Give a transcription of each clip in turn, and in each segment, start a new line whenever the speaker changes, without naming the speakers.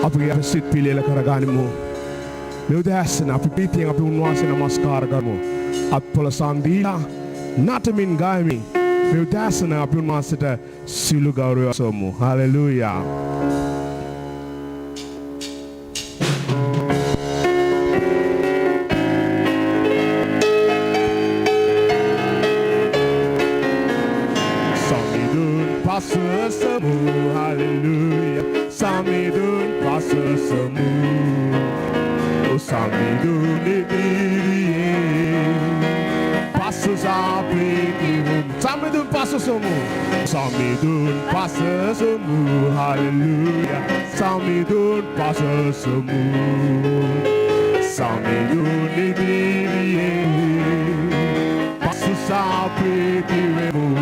අපගේ සිත් පිළියෙල කරගනිමු. මේ උදෑසන අපි ප්‍රීතියෙන් අපි උන්වහන්සේ නමස්කාර කරමු. අත්පොළ සම්දීලා නටමින් ගායමින් මේ උදෑසන අපි උන්වහන්සේට සිළු ගෞරවය සොමු. Hallelujah. Semu, hallelujah. Samidun pasa semu. Oh, samidun diriye. Pasa sabridium. Samidun pasa semu. Samidun pasa semu, hallelujah. Samidun pasa semu. Samidun diriye. Pasa sabridium.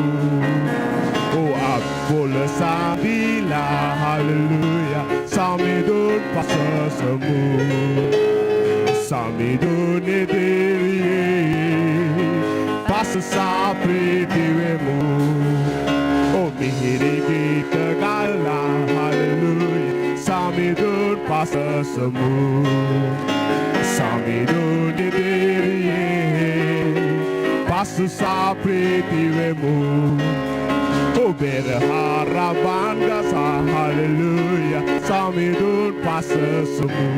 Bola sabila, hallelujah. Samidun pasa semu. Samidun nediriye. Pasa sabridimu. Oh, mihiri kita gala, hallelujah. Samidun pasa semu. Samidun nediriye. Pasa sabridimu. Oh, better harabanga sa hallelujah. Samidun pasa semu.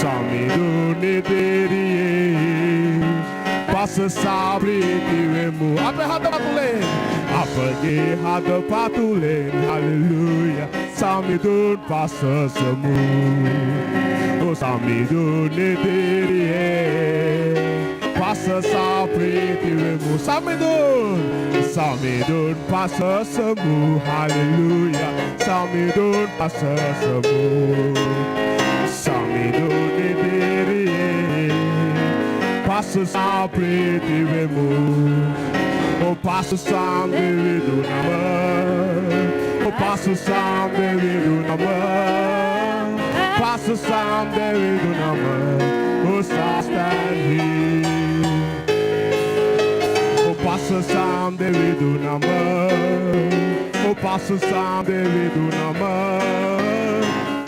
Samidun nediriye. Pasa sabridimu. Apa hada patulen? Apa ge hada patulen? Hallelujah. Samidun pasa semu. Oh, samidun nediriye. Pasa sabridimu. Samidun. Samidun pasa semu, hallelujah. Samidun pasa semu. Samidun nediriye. Pasa sabridimu. Oh, pasa sambridu nama. Oh, pasa sambridu nama. Pasa sambridu nama. Oh, stand here. Passa sam devido nama. Oh, passa sam devido nama.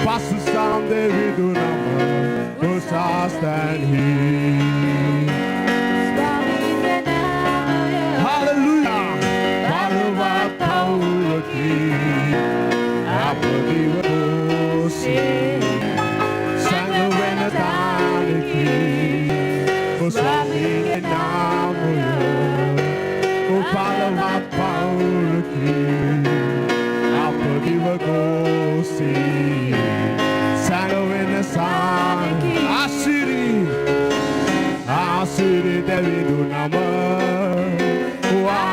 Passa sam devido nama. Oh, stand here. Hallelujah. Palava Paula ki. Apodiva doce. Sangue vena tane ki. Oh, swami namo yo. Palava Paula ki. Apodiva doce. Sangue vena tane. Asiri devido nama.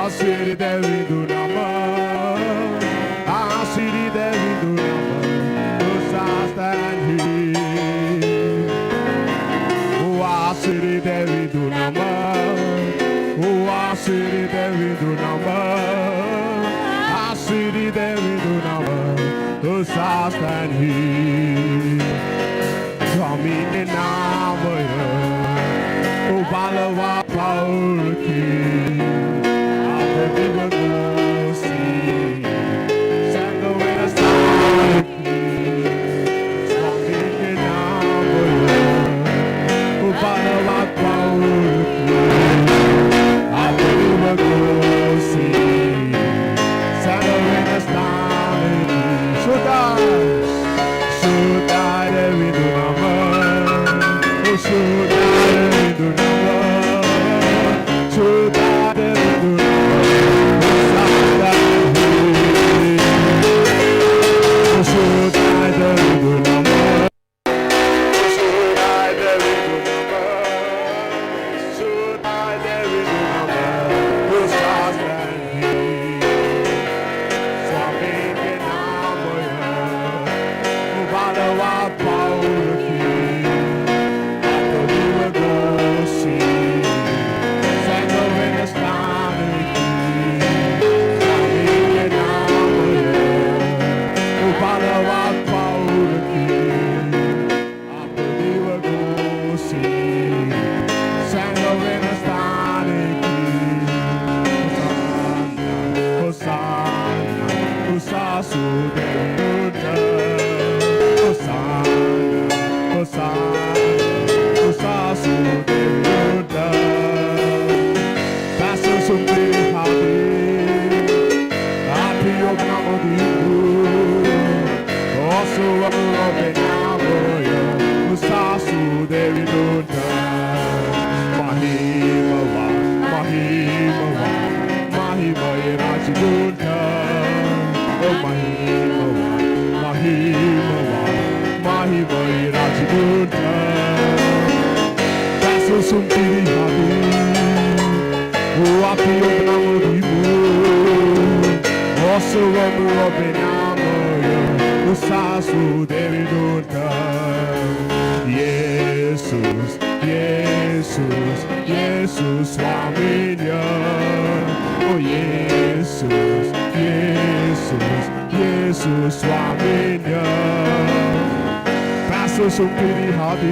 Asiri devido nama. Asiri devido nama. Osa stand here. Asiri devido nama. Asiri devido nama. Asiri devido nama. Osa stand here. Swami nama ya. Oh, Palava Paula ki. Apodiva doce. Sangue vena tane. Swami nama ya. Oh, Palava Paula ki. Apodiva doce. Sangue vena tane. Sudai devido nama. Oh, sudai devido nama. Sudai devido nama. Sudai devido nama. Sudai devido nama. Sudai devido nama. Sudai Swami nama ya. Palava Paula ki. Apodiva doce. Sangue vena tane ki. Swami nama ya. Palava Paula ki. Apodiva doce. Sangue vena tane ki. Hosanna, Hosanna, Hosanna. 어수왕무업의 나무여 무사수 대위도다 마히마와 마히마와 마히마의 라지도다 마히마와 마히마와 마히마의 라지도다 다소 손길이 하비 우아피 오브나무 비무 어수왕무업의 나무여 무사수 대위도다 예수스 예수스 예수스 स्वामी냐 오 예수스 예수스 예수스 स्वामी냐 다소 손길이 하디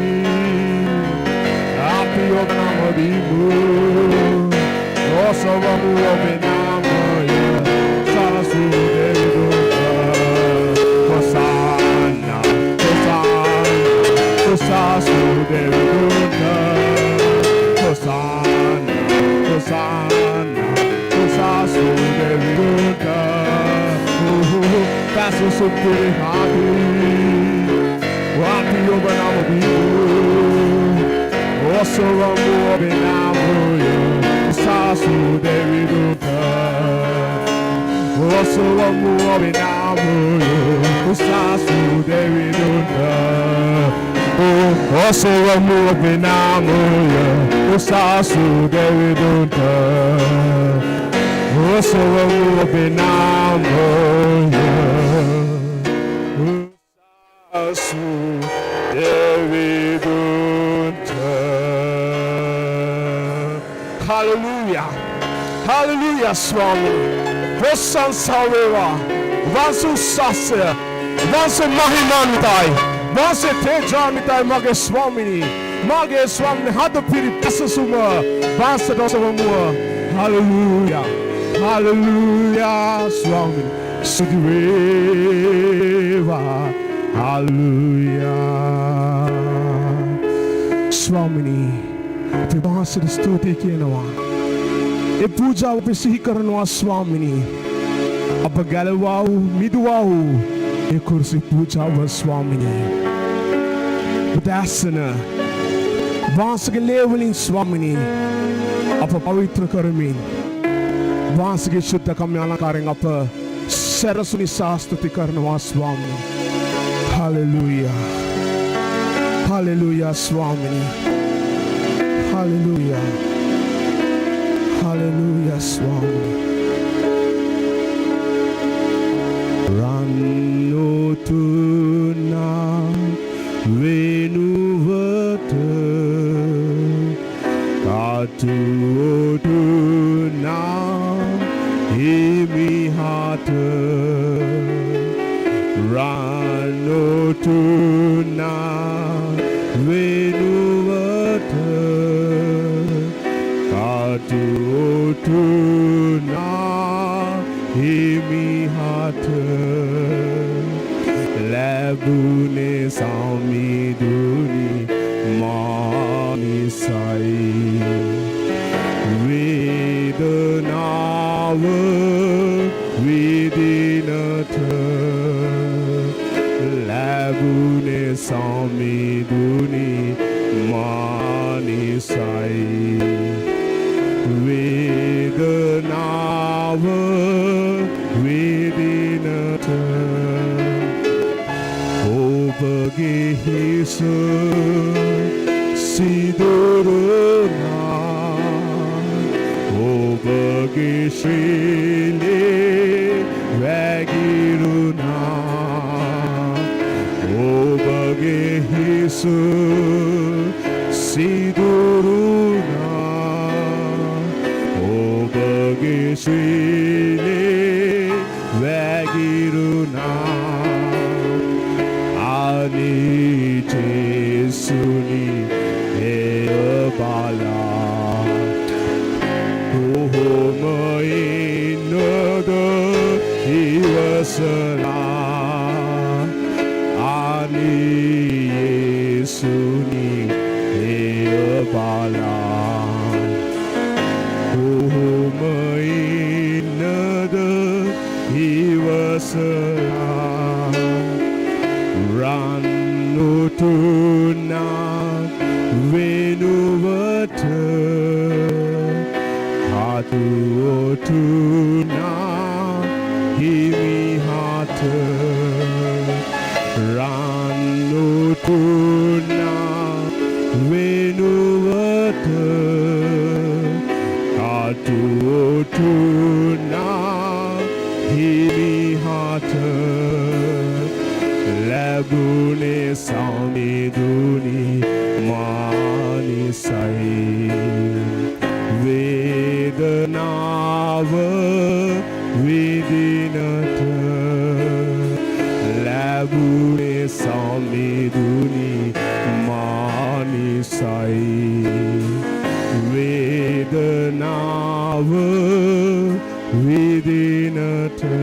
앞이 오브나무 비무 어서와 무업의 나무여 사수 대위도다 호산나 호산나 호사수 대위도다 호산나 호산나 호사수 대위도다 다소 손길이 하디 앞이 오브나무 비무 어서와 무업의 나무여 사수 대위도다 어서와 무업의 나무여 사수 대위도다 어서와 무업의 나무여 사수 대위도다 어서와 무업의 나무여 사수 대위도다 할렐루야 할렐루야 स्वामी प्रसन्न सावेवा वासु सास्य वासु महिमानिताय वासु तेजानिताय मागे स्वामी हाथ free पससुमा Vasu दोसवमुआ hallelujah hallelujah स्वामी सुदिवेवा hallelujah स्वामी विभासित स्तुति කියනවා ඒ පූජාව අපි සිහි කරනවා ස්වාමිනී අප ගැලවා වූ මිදුවා වූ ඒ කුරුසි පූජාව ස්වාමිනී උදාසන වාසගේ ලේවලින් ස්වාමිනී අප පවිත්‍ර කරමින් වාසගේ ශුද්ධකම් අලංකාරයෙන් අප සැරසුනි ශාස්ත්‍රති කරනවා ස්වාමිනී හලෙලුයා හලෙලුයා ස්වාමිනී hallelujah Hallelujah, Swami. Ranno tuna venuvata katu tuna himihata Ranno tuna venuvata katu tuna himihata labune samiduni manisai vedanava vidinata labune samiduni manisai Vedanava Vedinata Obage Hisa Sidorona Obage Shile Vagiruna Obage Hisa Sidoruna Shile Vagiruna Ani Jesuni Eabala Ohoma Inada Ivasala Ani Jesuni Eabala Ranutuna Venuvata Katutuna Himihata Labune Samiduni Manisai Vedanava Vidinata Labune Samiduni Manisai Vedanava Vidinata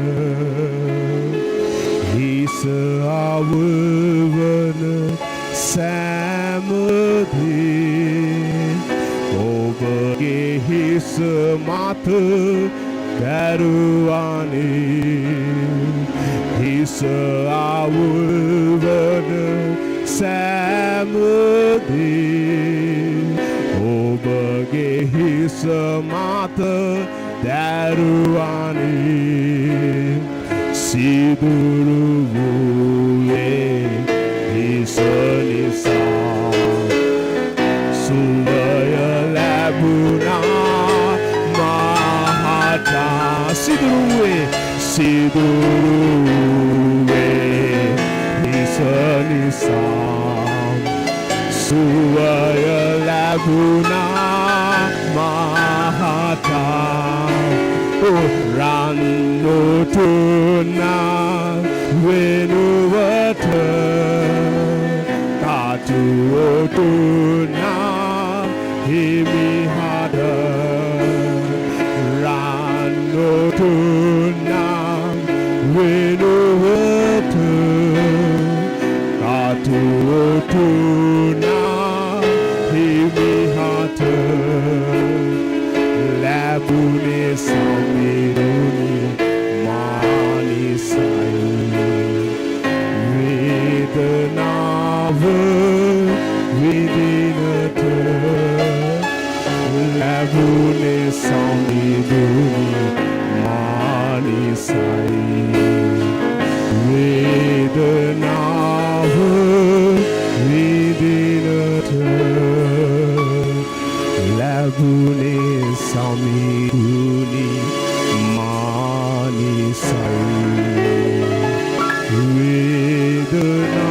Isa avuvana samadhi Obage hisa mata daruani Isa avuvana samadhi Obage hisa mata daruani Siduruvuye Isanisa Suvaya Labuna Mahata Siduruve Isanisa Suvaya Labuna Mahata Ranutuna Venuvata Katutuna Himihada Ranutuna Venuvata Katutuna Himihata Labune Samiruni Manisai Vedanava Vidinata Labune Samiruni Manisai Vedanava Vidinata Labune Samiduni Manisai Vedanava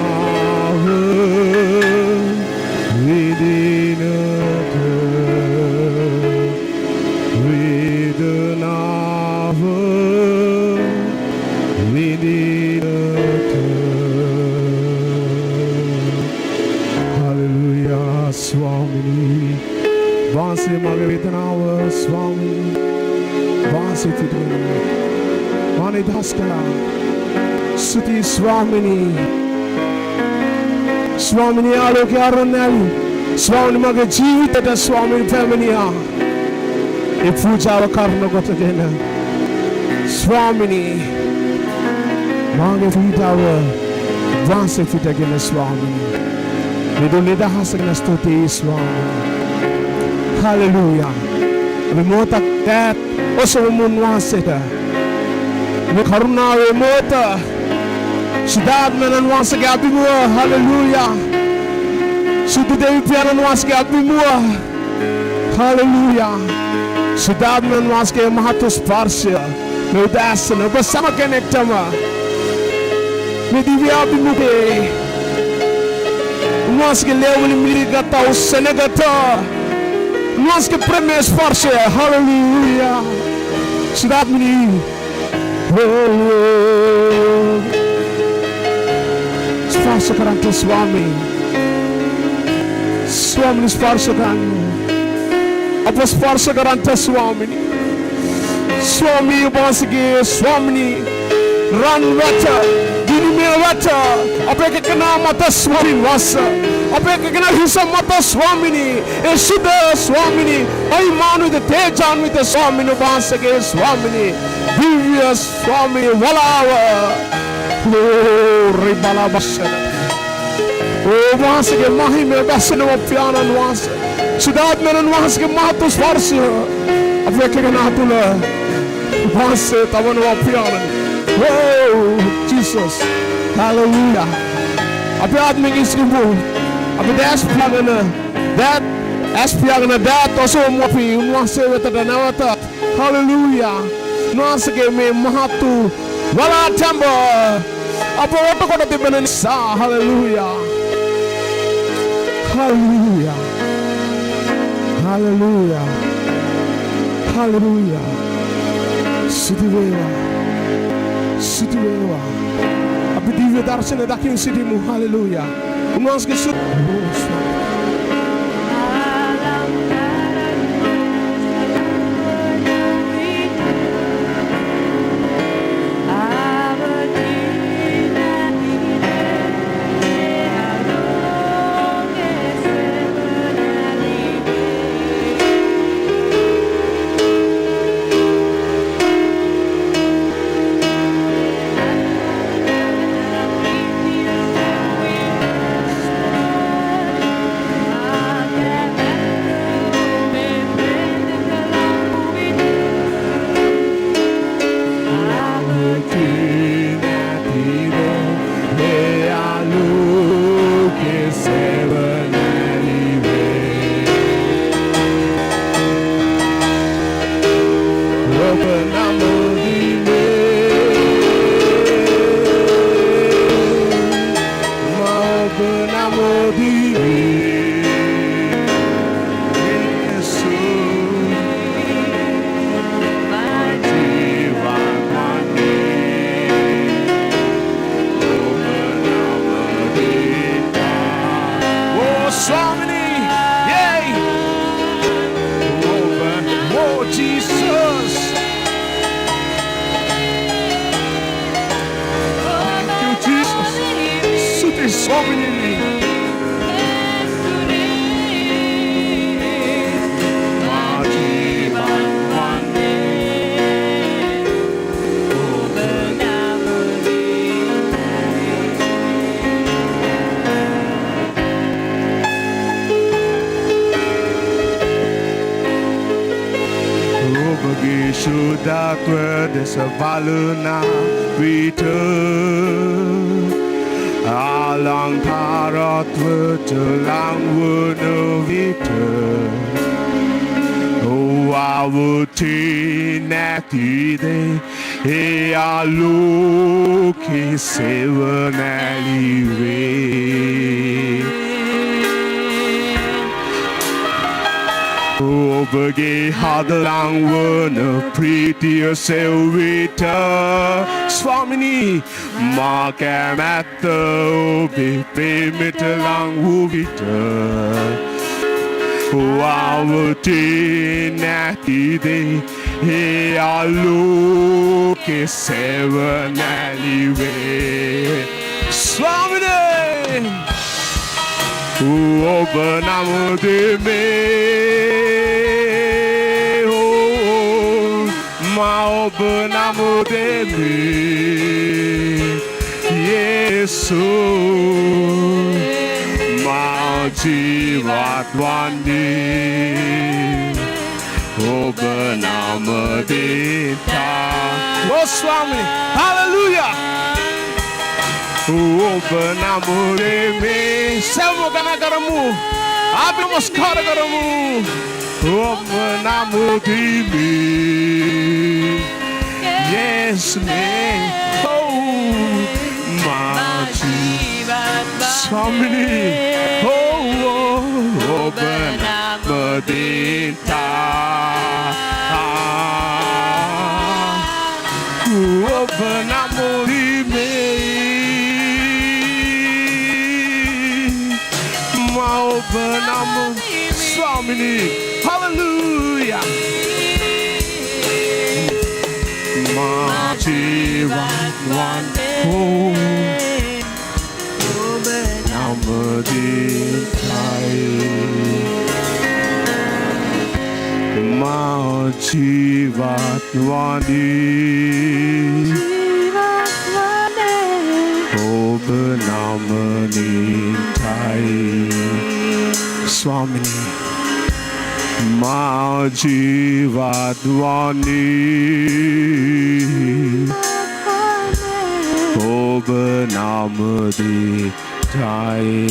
Vidinata Vedanava Vidinata Hallelujah Swamini Vanse mage vedanawa Swami Vanse fitana Vane daskala Suti Swamini Swamini aloke aranel Swamini mage jeevitata Swamini feminiya E poojawa karana gotagena Swamini mage fitawa Vanse fitagena Swamini Nidu nidahasagena stuti Swamini Hallelujah. We mota that also munwaseta. We karuna we mota. Sidad menanwasa ke abimua. Hallelujah. Sidu devi piana nwasa ke abimua. Hallelujah. Sidad menanwasa ke mahatus parsya. Me udasana bersama kenektama. Me divya abimuke. Nwasa ke lewali mirigata usenegata. Nós que prêmios forte, aleluia. Cidade menino, esforço karante Swami, Swami esforço karante, apa esforço karante Swami, Swami ubasigi Swami, ran wata, dini me wata, apa kena mata Swami wasa. Apeka kena hisa mata Swamini, Eshuddha Swamini, Aimanu Tejanvita Swamini, Vasage Swamini, Divya Swamini, Valawa, Glory Balabashana. Oh, Vasage Mahime Basana Piana Nwasa, Siddharth Menon Vasage Matus Varsha, Apeka kena Hatula, Vase Tavana Piana. Oh, Jesus, hallelujah. අපි ආත්මික සිඹු අපි දැස් පියාගෙන ඇස් පියාගෙන දැත් ඔසවමු අපි උන්වහන්සේ වෙතට නැවත හලෙලූයා උන්වහන්සේගේ මේ මහත් වූ වලාටඹ අප ඔටකොට තිබෙන නිසා හලෙලූයා හලෙලූයා හලෙලූයා හලෙලූයා සිටි වේවා අපි දිව්‍ය දර්ශන දකින්න සිටිමු හලෙලූයා උන්වහන්සේගේ සුත් Sebaluna vita alangkarat vetelang wuna vita awuti natide e aluki sevanalive Obage hadalang wana pritiya selvita Swamini makamata obe premitalang uvita Awati natide he aluke sevanalive Swamini Oba namo de me Ma oba namo de me Yesu Ma jivat wandi Oba namo de ta Oh Swami Hallelujah Oba namo de me Selmo gana karamu Api namaskar karamu Oba namo de me Yes me Oh Maji Swami Oh Oba namo de ta Oba namo de me Open namo Swamini Hallelujah Ma jivat wandi Open namo ditai Ma jivat wandi Open namo ditai Swamini Ma jivat wandi Oba namadi Sutai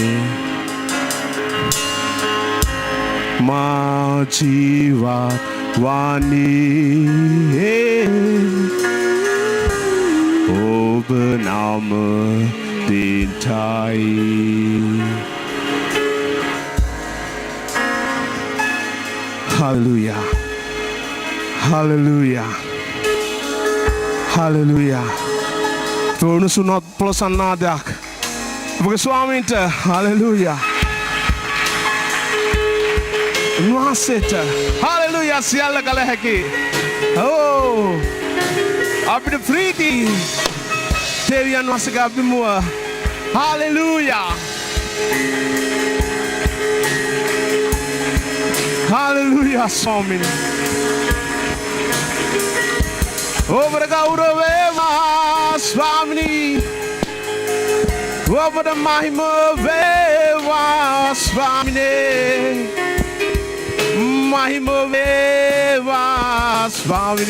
Ma Jivat Wani Obenama Dintai Hallelujah. Hallelujah. Hallelujah. Turun sunat pelaksanadak. Bagi suami itu. Hallelujah. Nuasita. Hallelujah. Siapa kalau haki. Oh. Abdi friti. Terian nuasika abdi mua. Hallelujah. Hallelujah, Swami. Over Gaurava Swami. Over the Mahima Veva Swami. Mahima Veva Swami.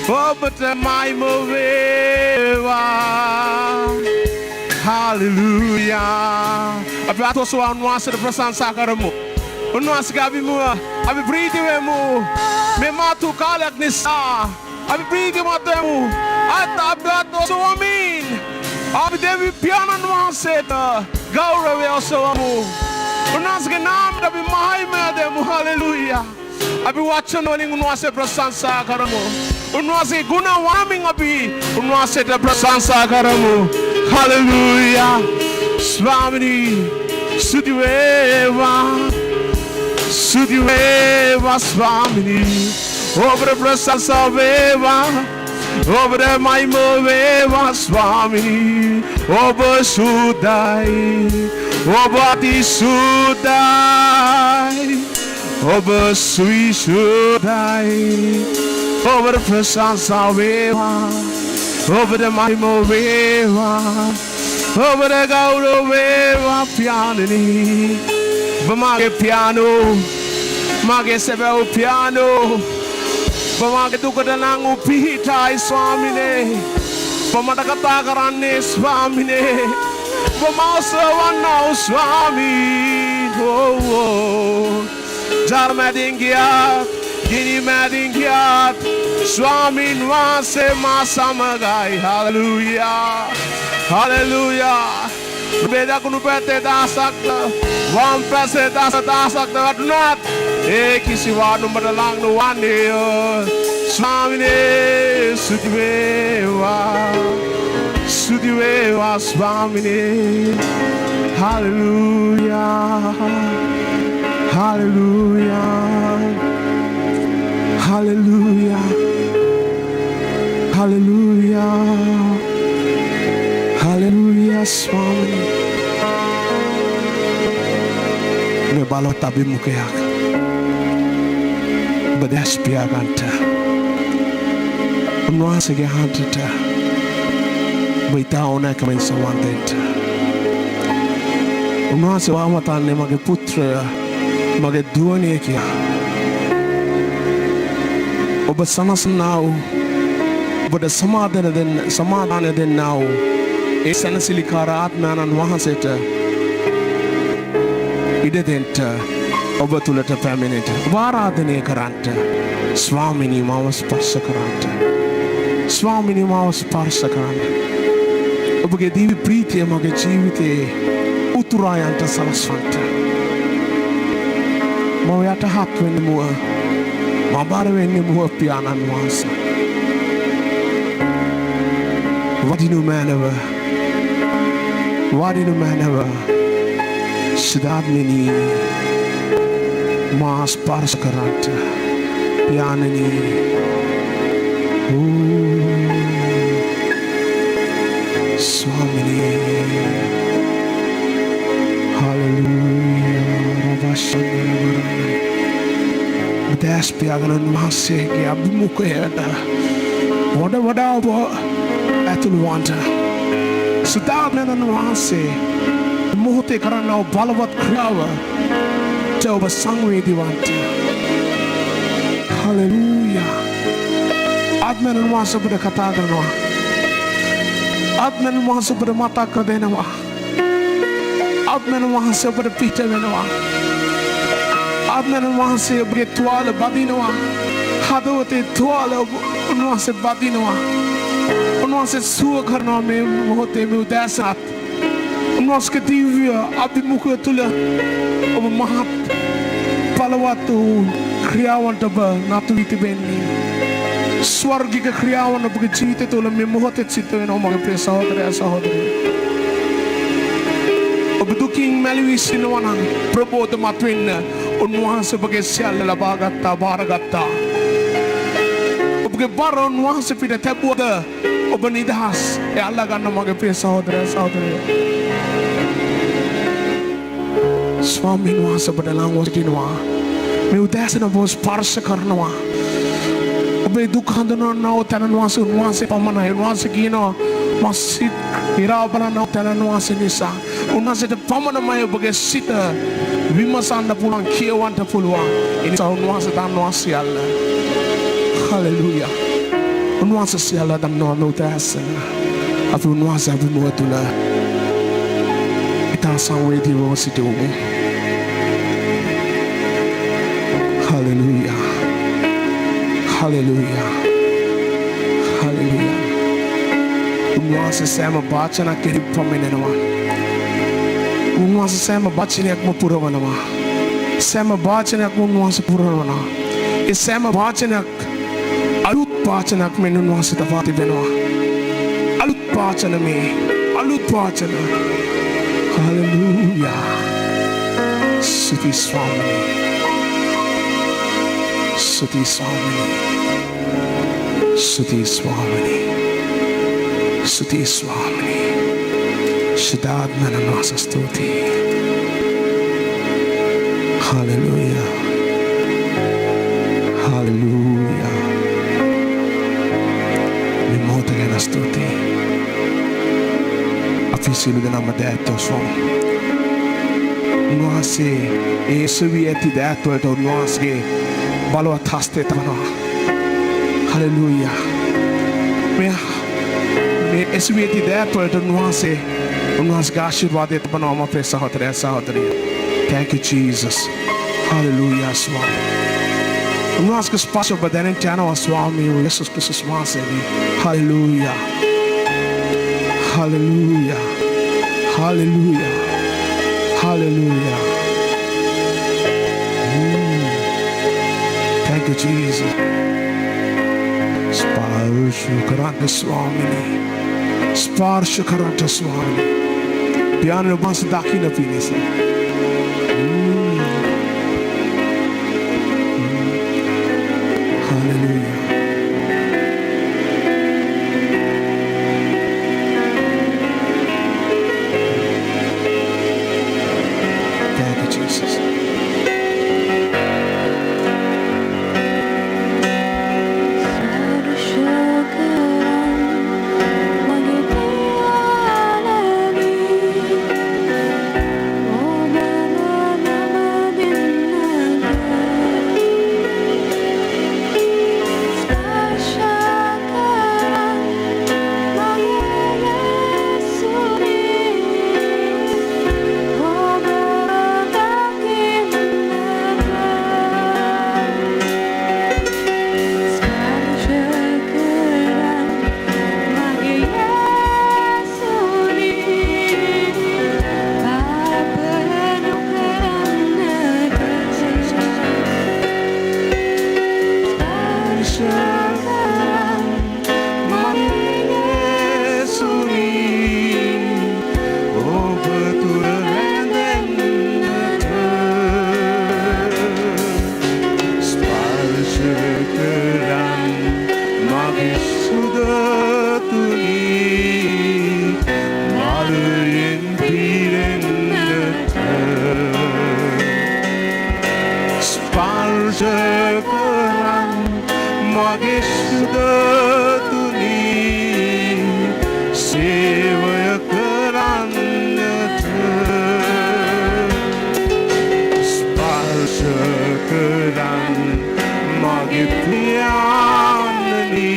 Over the Mahima Veva. Hallelujah. Abrato so anwasa de prasansa karamu. Unwas gabi mua, abi breathe mu, me matu kalak nisa, abi breathe matemu, ata abrato so amin, abi devi piano nuaseta, gaura ve so amu, unwas ke naam abi mahai me ademu, hallelujah, abi watchan waling unwase prasansa karamu, unwas ke guna warming abi, unwase de prasansa karamu, hallelujah, Swami, Sudiweva. Sudiweva Swami, over the prasansa veva, over the Maimoveva Swami, over Sudai, over the Sudai, over Sui Sudai, over the prasansa veva, over the Maimoveva, over the Gauraveva Pianini. Bamage piano, mage sebe piano, bamage tukadanang upihita Swami ne, bamadakata karane Swami ne, bamasawana Swami, oh, jar madingiat, gini madingiat, Swami nwase masamagai, hallelujah, hallelujah. Beda kunu pete dasakta, wan pese dasakta adnat. Kisi wadu madalang no wani. Swami ne sudiweva Swami ne. Hallelujah, hallelujah, hallelujah, hallelujah. Hallelujah, Swami. Me balot tabi mukeak. Bedes piaganta. Nuansa ke hantita. Beita ona kamain sawandenta. Nuansa wamatan ne mage putra, mage duani kia. Oba sanas now. Oba samadana den now. Sanasilikara atmanan wahaseta idedenta obatulata pamineta varadane karanta Swamini mawa sparsa karanta Swamini mawa sparsa karanta obage divi preeti amage jeevite uturayanta salaswanta mawayata hatwenni muwa mabarwenni muwa pianan wasa vadinu manava Wadinu manava Siddharmini Mas Parskaranta Pianani Swamini Hallelujah Ravasana Bedes piaganan masih ki abimukayada Wada Atulwanta Sudanan wase muhte karana balawat krawa Jauh sangwe diwantah. Hallelujah. Atman wasa pada katakan wah. ආත්මෙන් වහන්සේ ඔබට මතක් කර දෙනවා. ආත්මෙන් වහන්සේ ඔබට පිට වෙනවා. ආත්මෙන් වහන්සේ ඔබගේ තුවාල බදිනවා. හදවතේ තුවාල උන්වහන්සේ බදිනවා. උන්වහන්සේ සුව කරනවා මේ මොහොතේ මේ උදෑසනත්. උන්වහන්සේගේ දිව්‍ය අභිමුඛය තුළ ඔබ මහත් බලවත් වූ ක්‍රියාවන්ට ඔබ නතු වී තිබෙන්නේ. ස්වර්ගික ක්‍රියාවන් ඔබගේ ජීවිතය තුළ මේ මොහොතේ සිද්ධ වෙනවා මගේ ප්‍රිය සහෝදරයා සහෝදරිය. ඔබ දුකින් මැලවී සිටිනවා නම් ප්‍රබෝධමත් වෙන්න. උන්වහන්සේ ඔබගේ සියල්ල ලබා ගත්තා, බාරගත්තා. ඔබගේ බර උන්වහන්සේ පිට තැබුවද ඔබ නිදහස්. ඒ අල්ලා ගන්න මගේ ප්‍රිය සහෝදරයා සහෝදරිය. ස්වාමීන් වහන්සේ ඔබට ළඟ සිටිනවා. මේ උදෑසන ඔබ ස්පර්ශ කරනවා. ඔබේ දුක් හඳුනනව තැන උන්වහන්සේ පමණයි. උන්වහන්සේ කියනවා මා සිත හිරා බලනව තැන උන්වහන්සේ නිසා. උන්වහන්සේට පමණමයි ඔබගේ සිත විමසන්න පුළුවන්, කියවන්න පුළුවන්. ඒ නිසා උන්වහන්සේ දන්නවා සියල්ල. හලෙලූයා. උන්වහන්සේ සියල්ල දන්නවා මේ උදෑසන. අපි උන්වහන්සේ අභිමුඛ තුල ඉතා සංවේදීව සිටුමු. හලෙලූයා. Hallelujah. Hallelujah. උන්වහන්සේ සෑම වචනයක් කෙරෙහි පමනනවා. උන්වහන්සේ සෑම වචනයක්ම පුරවනවා. සෑම වචනයක්ම උන්වහන්සේ පුරවනවා. ඒ සෑම වචනයක් අලුත් වචනයක් මෙන්න උන්වහන්සේ තවා තිබෙනවා. අලුත් වචන මේ අලුත් වචන. Hallelujah. Stuti Swami. Stuti Swami. Stuti Swami. Stuti Swami. Shadadmana Nasa Stuti. Hallelujah. Hallelujah. Vimotagana Stuti. Afisilu de nama detto Swami. Unwහන්සේ ඒ සුවි ඇති දෑත් වලට උන්වහන්සේගේ බලවත් හස්තය තබනවා. හලෙලූයා. මේ එසුවි ඇති දෑත් වලට උන්වහන්සේගේ ආශිර්වාදය තබනවා අපේ සහෝදරයා සහෝදරිය. Thank you Jesus. Hallelujah ස්වාමී. උන්වහන්සේගේ ස්පර්ශ ඔබ දැනෙන්න යනවා ස්වාමී යේසුස් ක්‍රිස්තුස් වහන්සේගේ. Hallelujah. Hallelujah. Hallelujah. Hallelujah. Thank you, Jesus. Sparsha karanta Swamini. Sparsha karanta Swamini. Piano bas dakina pinisa. Hallelujah. Mage priyanani,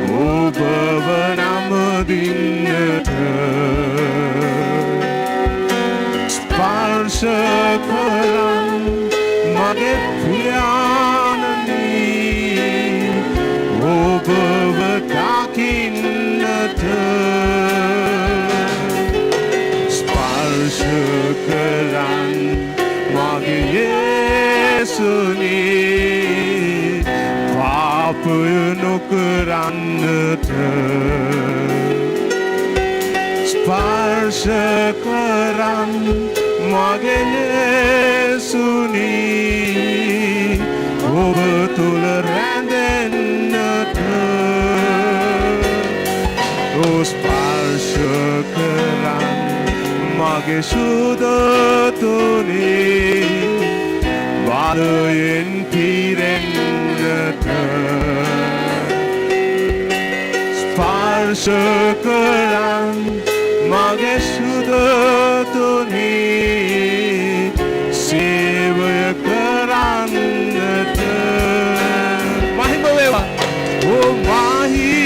O Bhavanam ස්පර්ශකරන් මගේ යේසුනි පාපය නොකරන්නට ස්පර්ශකරන් මගේ යේසුනි ඔබ තුල රැඳෙන්නට ස්පර්ශකරන් මගේ සුදතුනි බාධයෙන් පිරෙන්නට ස්පර්ශකරන් මගේ සුදතුනි සේවය කරන්නට මහිම වේවා ඕ මහිමය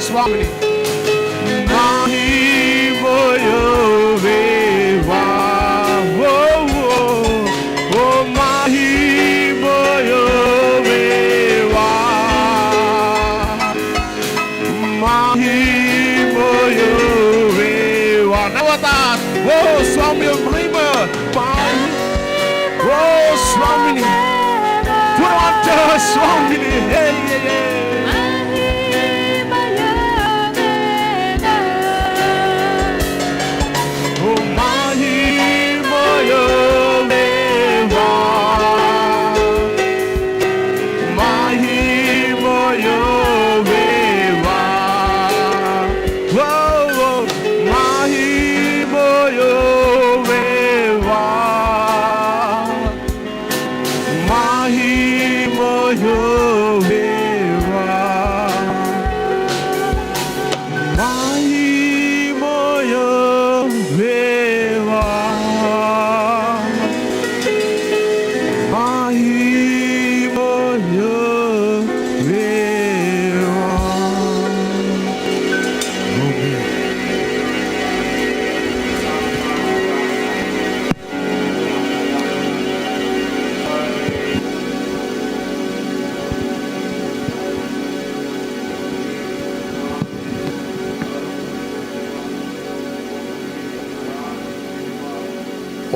Swami Mahimoyo Veva Oh Mahimoyo Veva Mahimoyo Veva Navatat Oh Swami Mahima Oh Swami Purata Swami Hey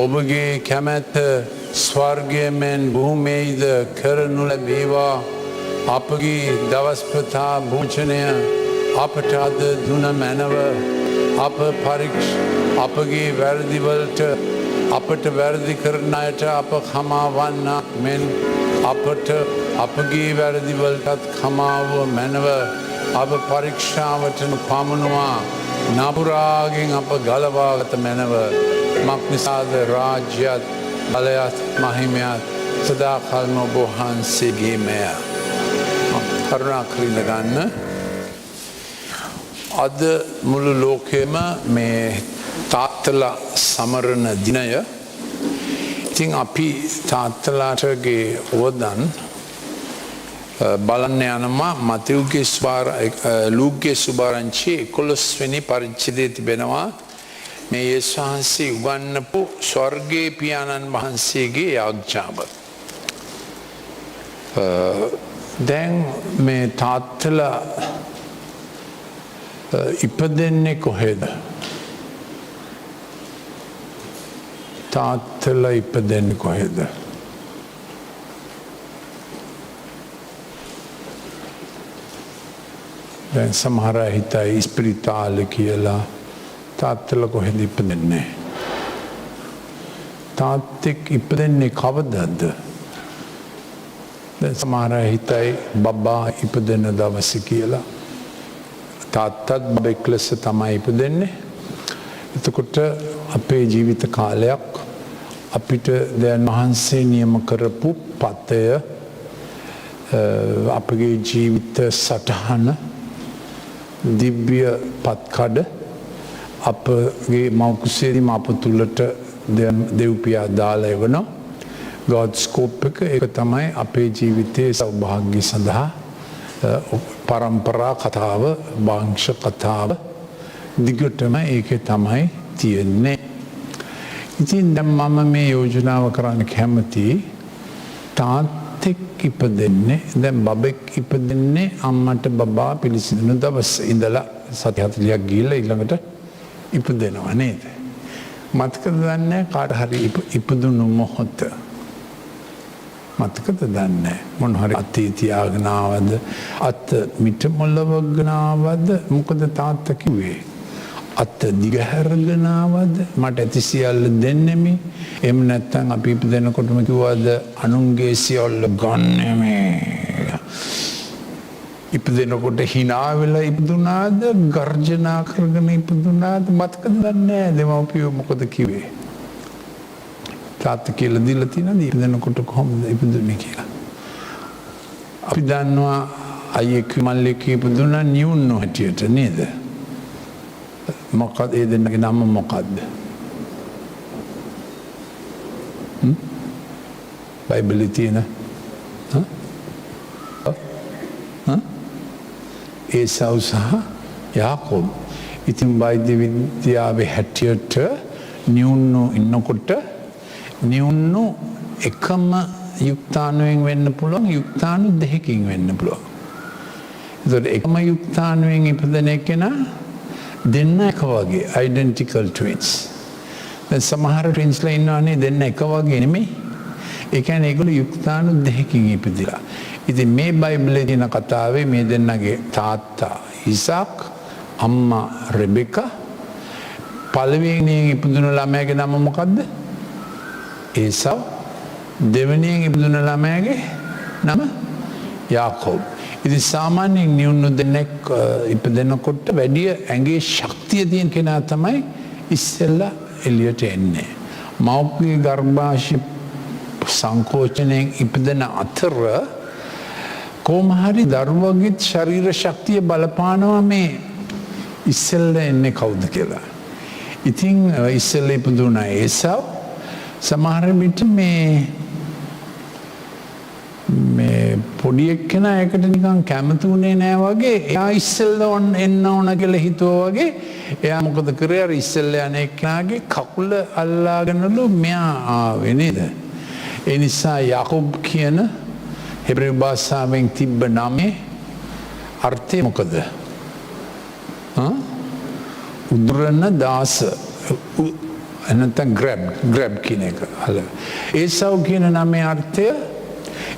ඔබගේ කැමැත්ත ස්වර්ගයෙන් භූමියේද කරනු ලැබේවා අපගේ දවස් පුතා භෝජනය අපට අද දුන මැනව අප අපගේ වැරදිවලට අපට වැරදි කරන අයට අප කමාවන්න මෙන් අපට අපගේ වැරදිවලටත් කමාව මැනව අප පරීක්ෂාවට පමුණුවා නපුරාගෙන් අප ගලවාගත මැනව මක්නිසාද රාජ්‍යත් බලයත් මහිමයත් සදාකල්ම ඔබවහන්සේගේමය. කරුණා කරන ගන්න අද මුළු ලෝකෙම මේ තාත්තලා සමරන දිනය. ඉතින් අපි තාත්තලාටගේ වදන් බලන්න යනවා ලූක්ගේ සුභාරංචි 11 වෙනි පරිච්ඡේදයේ තිබෙනවා මේ යේසුස් වහන්සේ උගන්වපු ස්වර්ගයේ පියාණන් වහන්සේගේ ආඥාව. දැන් මේ තාත්තලා ඉපදෙන්නේ කොහෙද? තාත්තලා ඉපදෙන්නේ කොහෙද? දැන් සමහර අය හිතයි ඉස්පිරිතාලේ කියලා. තාත්තලා කොහෙද ඉපදෙන්නේ? තාත්තෙක් ඉපදෙන්නේ කවදද? දැන් සමහර අය හිතයි බබා ඉපදෙන දවසේ කියලා. තාත්තත් බබෙක් ලෙස තමයි ඉපදෙන්නේ. එතකොට අපේ ජීවිත කාලයක් අපිට දැන් වහන්සේ නියම කරපු පතය අපගේ ජීවිත සටහන දිව්‍ය පත්කඩ අපගේ මවකුසේදීම අප තුළට දෙව්පියා දාලා එවනවා. ගොඩ් ස්කෝප් එක තමයි අපේ ජීවිතයේ සෞභාග්‍ය සඳහා පරම්පරා කතාව, වංශ කතාව දිගටම ඒකේ තමයි තියෙන්නේ. ඉතින් දැන් මම මේ යෝජනාව කරන්න කැමති තාත්තෙක් ඉපදෙන්නේ දැන් බබෙක් ඉපදෙන්නේ අම්මට බබා පිළිසිඳුණු දවස් ඉඳලා සති 40ක් ගිහිල්ලා ඊළඟට ඉපදෙනවා නේද? මතකද දන්නේ කාට හරි ඉපදුණු මොහොත මතකද දන්නේ මොන හරි අතේ තියාගෙන ආවද අත මිට මොළවගෙන ආවද මොකද තාත්තා කිව්වේ? අත දිගහැරගෙන ආවද මට ඇති සියල්ල දෙන්නෙමි? එහෙම නැත්නම් අපි ඉපදෙනකොටම කිව්වද අනුන්ගේ සියල්ල ගන්නෙමි? ඉපදෙනකොට hina වෙලා ඉපදුනාද ගර්ජනා කරගෙන ඉපදුනාද මතකද දන්නේ දෙමව්පියෝ මොකද කිව්වේ? තාත්තා කියලා දීලා තියෙනද ඉපදෙනකොට කොහොමද ඉපදුනේ කියලා? අපි දන්නවා අයියෙක් මල්ලෙක් ඉපදුනා නියුන්නු හැටියට නේද? මොකද ඒ දෙන්නගේ නම මොකද්ද? බයිබලයේ තියෙන ඒසව් සහ යාකෝබ්. ඉතින් වෛද්‍ය විද්‍යාවේ හැටියට නියුන්නු ඉන්නකොට නියුන්නු එකම යුක්තාණුවෙන් වෙන්න පුළුවන්, යුක්තාණු දෙකකින් වෙන්න පුළුවන්. ඒතකොට එකම යුක්තාණුවෙන් ඉපදෙන කෙනා දෙන්න එක වගේ identical twins. දැන් සමහර twins-ලා ඉන්නවනේ දෙන්න එක වගේ නෙමෙයි. ඒ කියන්නේ ඒගොල්ලෝ යුක්තාණු දෙකකින් ඉපදිලා. ඉතින් මේ බයිබලයේ තියෙන කතාවේ මේ දෙන්නගේ තාත්තා ඉසාක්, අම්මා රෙබෙකා, පළවෙනියෙන් ඉපදුණු ළමයාගේ නම මොකද්ද? ඒසව්. දෙවෙනියෙන් ඉපදුණු ළමයාගේ නම යාකෝබ්. ඉතින් සාමාන්‍යයෙන් නියුණු දෙනෙක් ඉපදෙනකොට වැඩි ඇඟේ ශක්තිය තියෙන කෙනා තමයි ඉස්සෙල්ලා එළියට එන්නේ. මව්ගේ ගර්භාෂය සංකෝචනයෙන් ඉපදෙන අතර කොහොම හරි දරුවගේ ශරීර ශක්තිය බලපානවා මේ ඉස්සෙල්ලා එන්නේ කවුද කියලා. ඉතින් ඉස්සෙල්ලා ඉපදුණ ඒසව් සමහර විට මේ පොඩි එක්කෙනා ඒකට නිකන් කැමති උනේ නෑ වගේ. එයා ඉස්සෙල්ලා එන්න ඕන කියලා හිතුවා වගේ. එයා මොකද කරේ? අර ඉස්සෙල්ලා යන එක්කෙනාගේ කකුල අල්ලාගෙනලු මෙයා ආවේ නේද? ඒ නිසා යාකෝබ් කියන හෙබ්‍රේය භාෂාවෙන් තිබ්බ නමේ අර්ථය මොකද? උදුරන දාස. නැත්නම් grab කියන එක. ඒසව් කියන නමේ අර්ථය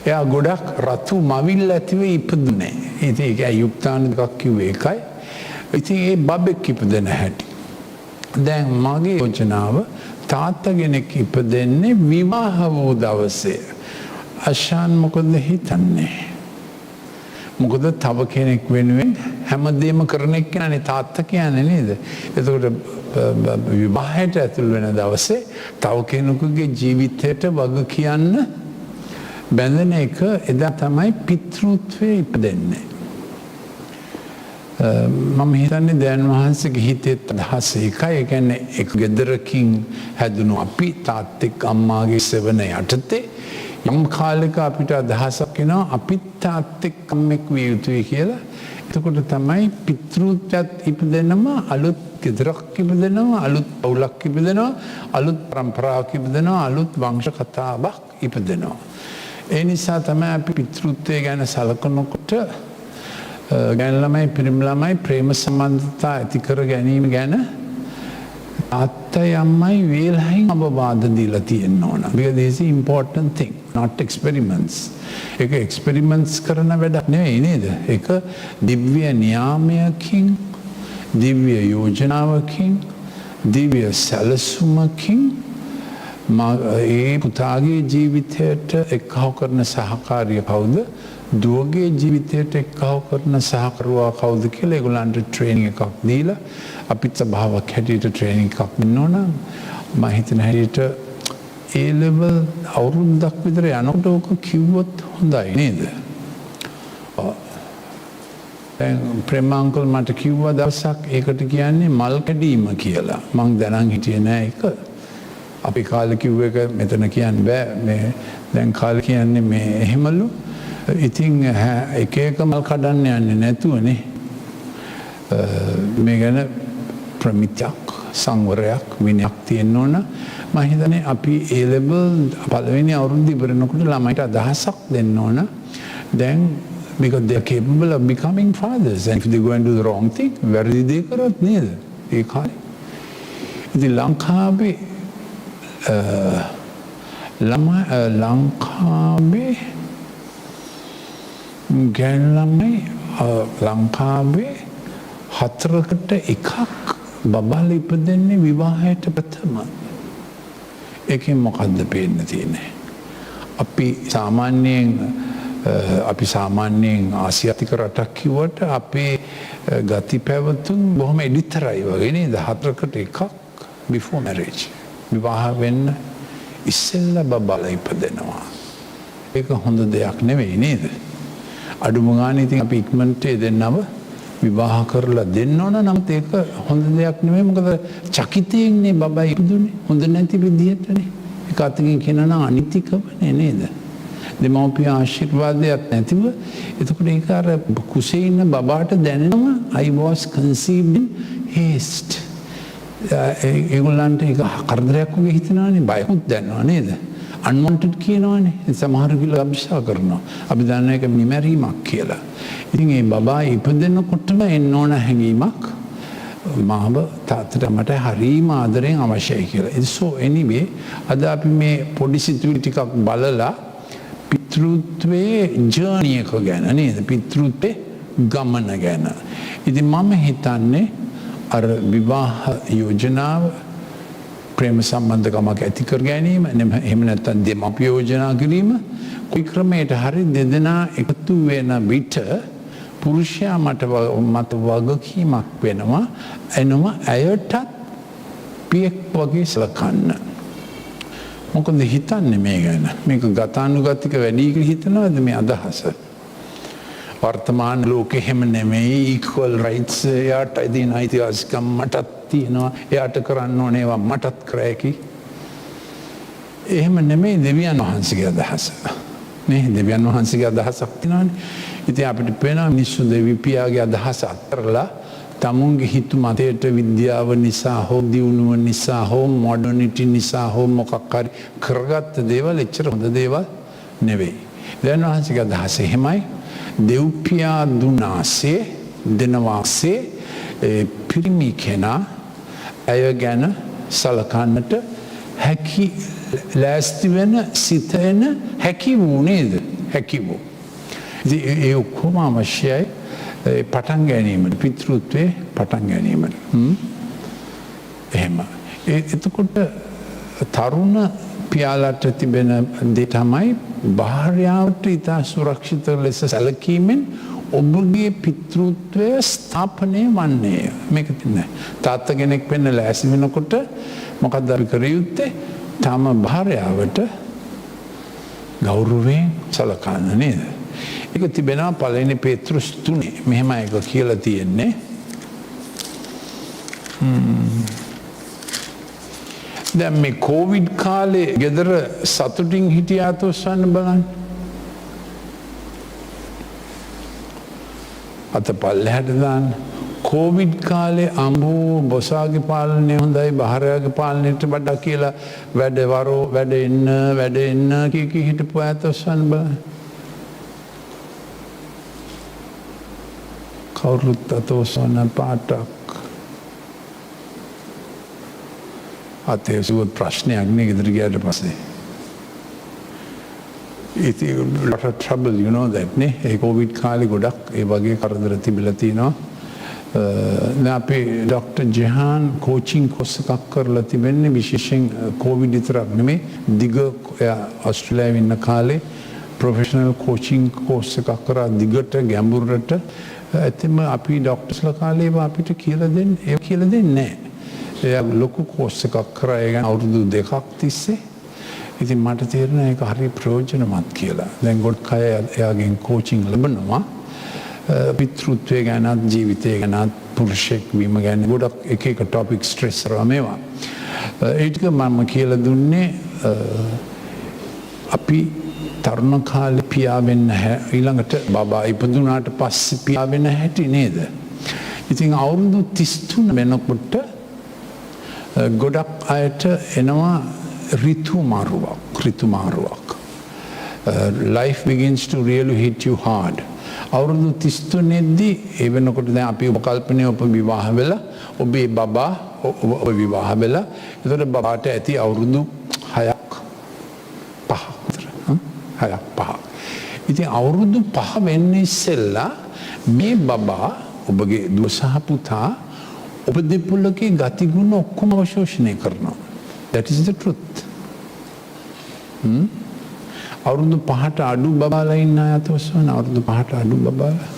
එයා ගොඩක් රතු මවිල් ඇතිව ඉපදුනේ. ඉතින් ඒක යුක්තාණු දෙකක් කිව්වේ එකයි. ඉතින් ඒ බබෙක් ඉපදෙන හැටි. දැන් මගේ යෝජනාව තාත්තා කෙනෙක් ඉපදෙන්නේ විවාහ වූ දවසේ. අශාන් මොකද හිතන්නේ? මොකද තව කෙනෙක් වෙනුවෙන් හැමදේම කරන එක්කනේ තාත්තා කියන්නේ නේද? එතකොට විවාහයට ඇතුල් වෙන දවසේ තව කෙනෙකුගේ ජීවිතයට වග කියන්න බැඳෙන එක එදා තමයි පිතෘත්වයේ ඉපදෙන්නේ. මම හිතන්නේ දැන් වහන්සේගේ හිතේ අදහස එකයි. ඒ කියන්නේ එක් ගෙදරකින් හැදුණු අපි තාත්තෙක් අම්මාගේ සෙවණ යටතේ යම් කාලයක අපිට අදහසක් එනවා අපි තාත්තෙක් අම්මෙක් විය යුතුයි කියලා. එතකොට තමයි පිතෘත්වයට ඉපදෙනම අලුත් ගෙදරක් ඉපදෙනවා, අලුත් පවුලක් ඉපදෙනවා, අලුත් පරම්පරාවක් ඉපදෙනවා, අලුත් වංශ කතාවක් ඉපදෙනවා. ඒ නිසා තමයි අපි පිතෘත්වය ගැන සලකනකොට ගැන ළමයි පිරිමි ළමයි ප්‍රේම සම්බන්ධතා ඇති කර ගැනීම ගැන තාත්තයි අම්මයි වේලහින් අවවාද දීලා තියෙන්න ඕන. Because this is important thing, not experiments. ඒක experiments කරන වැඩක් නෙවෙයි නේද? ඒක දිව්‍ය න්‍යාමයකින්, දිව්‍ය යෝජනාවකින්, දිව්‍ය සැලසුමකින් ඒ පුතාගේ ජීවිතයට එක්කව කරන සහකාරිය කවුද? දුවගේ ජීවිතයට එක්කව කරන සහකරුවා කවුද කියලා ඒගොල්ලන්ට ට්‍රේනින් එකක් දීලා අපිත් සභාවක් හැටියට ට්‍රේනින් එකක් දෙන්න ඕන. මම හිතන හැටියට ඒ ලෙවල් අවුරුද්දක් විතර යනකොට ඕක කිව්වොත් හොඳයි නේද? ප්‍රේමාංකල් මට කිව්වා දවසක් ඒකට කියන්නේ මල් කැඩීම කියලා. මං දැනන් හිටියේ නෑ ඒක. අපි කාලේ කිව්ව එක මෙතන කියන්න බෑ. මේ දැන් කාලේ කියන්නේ මේ එහෙමලු. ඉතින් එක එක මල් කඩන්න යන්නේ නැතුවනේ. මේ ගැන ප්‍රමිතියක් සංවරයක් විනයක් තියෙන්න ඕන. මම හිතන්නේ අපි A level පළවෙනි අවුරුද්ද ඉවරනකොට ළමයිට අදහසක් දෙන්න ඕන. දැන් because they are capable of becoming fathers and if they go and do the wrong thing වැරදි දේ කරොත් නේද? ඒ කාලේ. ඉතින් ලංකාවේ ගැන ළමයි ලංකාවේ 4කට 1ක් බබාල ඉපදෙන්නේ විවාහයට ප්‍රථම. ඒකෙන් මොකද්ද පේන්න තියෙන්නේ? අපි සාමාන්‍යයෙන් ආසියාතික රටක් කිව්වට අපේ ගති පැවතුම් බොහොම එඩිතරයි වගේ නේද? 4කට 1ක් before marriage. විවාහ වෙන්න ඉස්සෙල්ලා බබාලා ඉපදෙනවා. ඒක හොඳ දෙයක් නෙවෙයි නේද? අඩුම ගානේ ඉතින් අපි ඉක්මනට දෙන්නව විවාහ කරලා දෙන්න ඕන. නමුත් ඒක හොඳ දෙයක් නෙවෙයි. මොකද චකිතයෙන්නේ බබා ඉපදුනේ හොඳ නැති විදිහටනේ. ඒක අතකින් කියනවා අනිතිකමනේ නේද? දෙමව්පිය ආශිර්වාදයක් නැතිව එතකොට ඒක අර කුසේ ඉන්න බබාට දැනෙනවා I was conceived in haste. ඒගොල්ලන්ට ඒක කරදරයක් වගේ හිතනවානේ, බයකුත් දැනනවා නේද? unwanted කියනවානේ. සමහර කිල අභිෂා කරනවා. අපි දන්න එක නිමැරීමක් කියලා. ඉතින් ඒ බබා ඉපදෙනකොටම එන්න ඕන හැඟීමක් මාව තාත්තට මට හරීම ආදරෙන් අවශ්‍යයි කියලා. So anyway අද අපි මේ පොඩි සිතුවිලි ටිකක් බලලා පිතෘත්වයේ ජර්නි එක ගැන නේද? පිතෘත්වයේ ගමන ගැන. ඉතින් මම හිතන්නේ අර විවාහ යෝජනාව ප්‍රේම සම්බන්ධකමක් ඇති කර ගැනීම එහෙම නැත්නම් දෙමාපිය යෝජනා කිරීම කුයි ක්‍රමයට හරි දෙදෙනා එකතු වෙන විට පුරුෂයා මත වගකීමක් වෙනවා එනම ඇයටත් පියෙක් වගේ සලකන්න. මොකද හිතන්නේ මේ ගැන? මේක ගතානුගතික වැඩි කියලා හිතනවාද මේ අදහස? වර්තමාන ලෝකෙ හැම නෙමෙයි equal rights යාට ඉදින් අයිතිවාසිකම් මටත් තියෙනවා එයාට කරන්න ඕනේ ඒවා මටත් කරෑකි. එහෙම නෙමෙයි දෙවියන් වහන්සේගේ අදහස. නේ දෙවියන් වහන්සේගේ අදහසක් තියෙනවානේ. ඉතින් අපිට පේනවා මිනිස්සු දෙවි පියාගේ අදහස අත්හැරලා තමුන්ගේ හිතු මතයට විද්‍යාව නිසා හෝ දියුණුව නිසා හෝ මොඩර්නිටි නිසා හෝ මොකක් හරි කරගත්ත දේවල් එච්චර හොඳ දේවල් නෙවෙයි. දෙවියන් වහන්සේගේ අදහස එහෙමයි. දෙව්පියා දුනාසේ දෙනවාසේ පිරිමි කෙනා ඇය ගැන සලකන්නට හැකි ලෑස්ති වෙන සිතෙන හැකි වූ නේද? හැකි වූ. ඒ ඔක්කොම අවශ්‍යයි පටන් ගැනීමට, පිතෘත්වයේ පටන් ගැනීමට. එහෙම. එතකොට තරුණ පියාලට තිබෙන දේ තමයි භාර්යාවට ඉතා සුරක්ෂිත ලෙස සැලකීමෙන් ඔබගේ පිතෘත්වය ස්ථාපනය වන්නේ. මේක තින්නේ. තාත්තා කෙනෙක් වෙන්න ලෑස්ති වෙනකොට මොකක්ද අපි කර යුත්තේ? තම භාර්යාවට ගෞරවයෙන් සලකන්න නේද? ඒක තිබෙනවා පළවෙනි පේතෘස් 3. මෙහෙම එක කියලා තියෙන්නේ. දැන් මේ කොවිඩ් කාලේ ගෙදර සතුටින් හිටියාට ඔස්සන්න බලන්න. අත පල්ලෙහාට දාන්න. කොවිඩ් කාලේ අම්බෝ බොසාගේ පාලනය හොඳයි බහරයාගේ පාලනයට වඩා කියලා වැඩ එන්න කී හිටපු ඇත ඔස්සන්න බලන්න. කවුරුත් අත ඔස්සන්න පාටක්. අතේ සුවත් ප්‍රශ්නයක් නේ ගෙදර ගියාට පස්සේ. It's a lot of trouble, you know that නේ. ඒ කොවිඩ් කාලේ ගොඩක් ඒ වගේ කරදර තිබිලා තිනවා. දැන් අපි ඩොක්ටර් ජෙහාන් කෝචින් කෝස් එකක් කරලා තිබෙන්නේ විශේෂයෙන් කොවිඩ් විතරක් නෙමෙයි දිග ඔස්ට්‍රේලියාවේ ඉන්න කාලේ ප්‍රොෆෙෂනල් කෝචින් කෝස් එකක් කරා දිගට ගැඹුරට. ඇත්තම අපි ඩොක්ටර්ස්ලා කාලේ අපිට කියලා දෙන්නේ නැහැ. එයා ලොකු කෝස් එකක් කරා ඒ ගැන අවුරුදු 2ක් තිස්සේ. ඉතින් මට තේරෙනවා ඒක හරි ප්‍රයෝජනවත් කියලා. දැන් ගොඩක් අය එයාගෙන් කෝචින් ලැබනවා. පිතෘත්වය ගැනත් ජීවිතය ගැනත් පුරුෂයෙක් වීම ගැන ගොඩක් එක ටොපික් ස්ට්‍රෙස් කරනවා මේවා. ඒ ටික මම කියලා දුන්නේ අපි තරුණ කාලේ පියා වෙන්න ඊළඟට බබා ඉපදුනාට පස්සේ පියා වෙන්න හැටි නේද? ඉතින් අවුරුදු 33 වෙනකොට ගොඩක් අයට එනවා ඍතු මාරුවක්. Life begins to really hit you hard. අවුරුදු 33 ඒ වෙනකොට දැන් අපි උපකල්පනයේ ඔබ විවාහ වෙලා ඔබේ බබා ඔබ විවාහ වෙලා එතකොට බබාට ඇති අවුරුදු 6ක් 5. ඉතින් අවුරුදු 5 වෙන්න ඉස්සෙල්ලා මේ බබා ඔබගේ දුව සහ පුතා ඔබ දෙපොළගේ ගතිගුණ ඔක්කොම අවශෝෂණය කරනවා. That is the truth. අවුරුදු 5ට අඩු බබාලා ඉන්න අය අතවස්වන අවුරුදු 5ට අඩු බබාලා.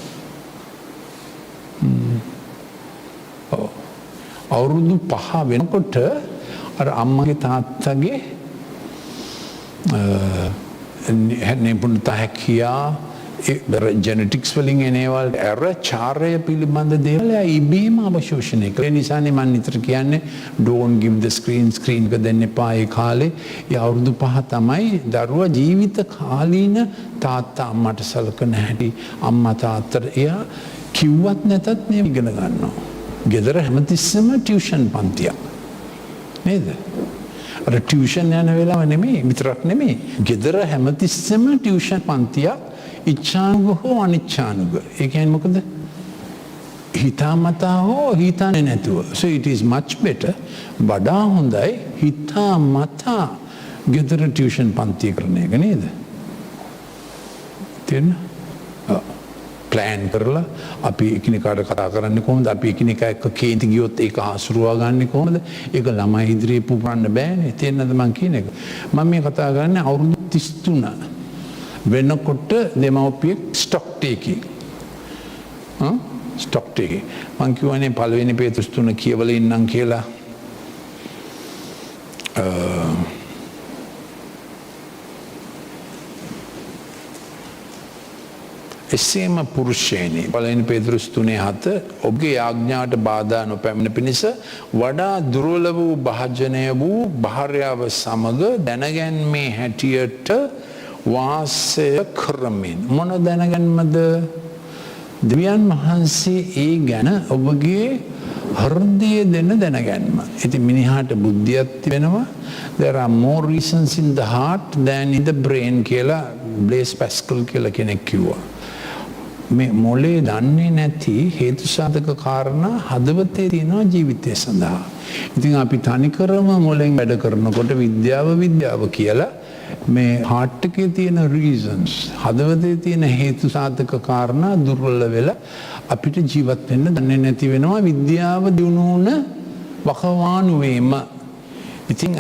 අවුරුදු 5 වෙනකොට අර අම්මගේ තාත්තගේ නිපුණතා හැකියා ජෙනටික්ස් වලින් එනේවල් ඇර චාරය පිළිබඳ දේවල් ඉබේම අවශෝෂණය කරන නිසානේ මම නිතර කියන්නේ don't give the screen එක දෙන්න එපා ඒ කාලේ. ඒ අවුරුදු 5 තමයි දරුවා ජීවිත කාලීන තාත්තා අම්මට සලකන හැටි අම්මා තාත්තට එයා කිව්වත් නැතත් මේ ඉගෙන ගන්නවා. ගෙදර හැමතිස්සෙම ටියුෂන් පන්තියක් නේද? අර ටියුෂන් යන වෙලාව නෙමෙයි විතරක් නෙමෙයි ගෙදර හැමතිස්සෙම ටියුෂන් පන්තියක් ඉච්ඡානුග හෝ අනිච්ඡානුග. ඒ කියන්නේ මොකද? හිතාමතා හෝ හිතන්නේ නැතුව. So it is much better. වඩා හොඳයි හිතාමතා ගෙදර ටියුෂන් පන්ති කරන එක නේද? තේරෙනවද? ප්ලෑන් කරලා අපි එකිනෙකාට කතා කරන්නේ කොහොමද? අපි එකිනෙකා එක්ක කේන්ති ගියොත් ඒක හසුරුවා ගන්නේ කොහොමද? ඒක ළමයි ඉදිරියේ පුපුරන්න බෑනේ. තේරෙනවද මං කියන එක? මම මේ කතා කරන්නේ අවුරුදු 33 වෙනකොට දෙමව්පියෙක් ස්ටොක් ටේකින් මං කියවනේ පළවෙනි පේතුස් 3 කියවල ඉන්නම් කියලා. එසේම පුරුෂයනි පළවෙනි පේතුස් 3:7 ඔබගේ ආඥාවට බාධා නොපැමිණ පිණිස වඩා දුර්වල වූ භාජනය වූ භාර්යාව සමග දැනගැන්මේ හැටියට වාසය කරමින්. මොන දැනගැන්මද? දෙවියන් වහන්සේ ඒ ගැන ඔබගේ හෘදය දෙන දැනගැන්ම. ඉතින් මිනිහාට බුද්ධියක් තිබෙනවා. There are more reasons in the heart than in the brain කියලා Blaise Pascal කියලා කෙනෙක් කිව්වා. මේ මොලේ දන්නේ නැති හේතු සාධක කාරණා හදවතේ තියෙනවා ජීවිතය සඳහා. ඉතින් අපි තනිකරම මොලෙන් වැඩ කරනකොට විද්‍යාව කියලා මේ heart එකේ තියෙන reasons හදවතේ තියෙන හේතු සාධක කාරණා දුර්වල වෙලා අපිට ජීවත් වෙන්න දන්නේ නැති වෙනවා විද්‍යාව දිනුන වකවානුවේම. ඉතින්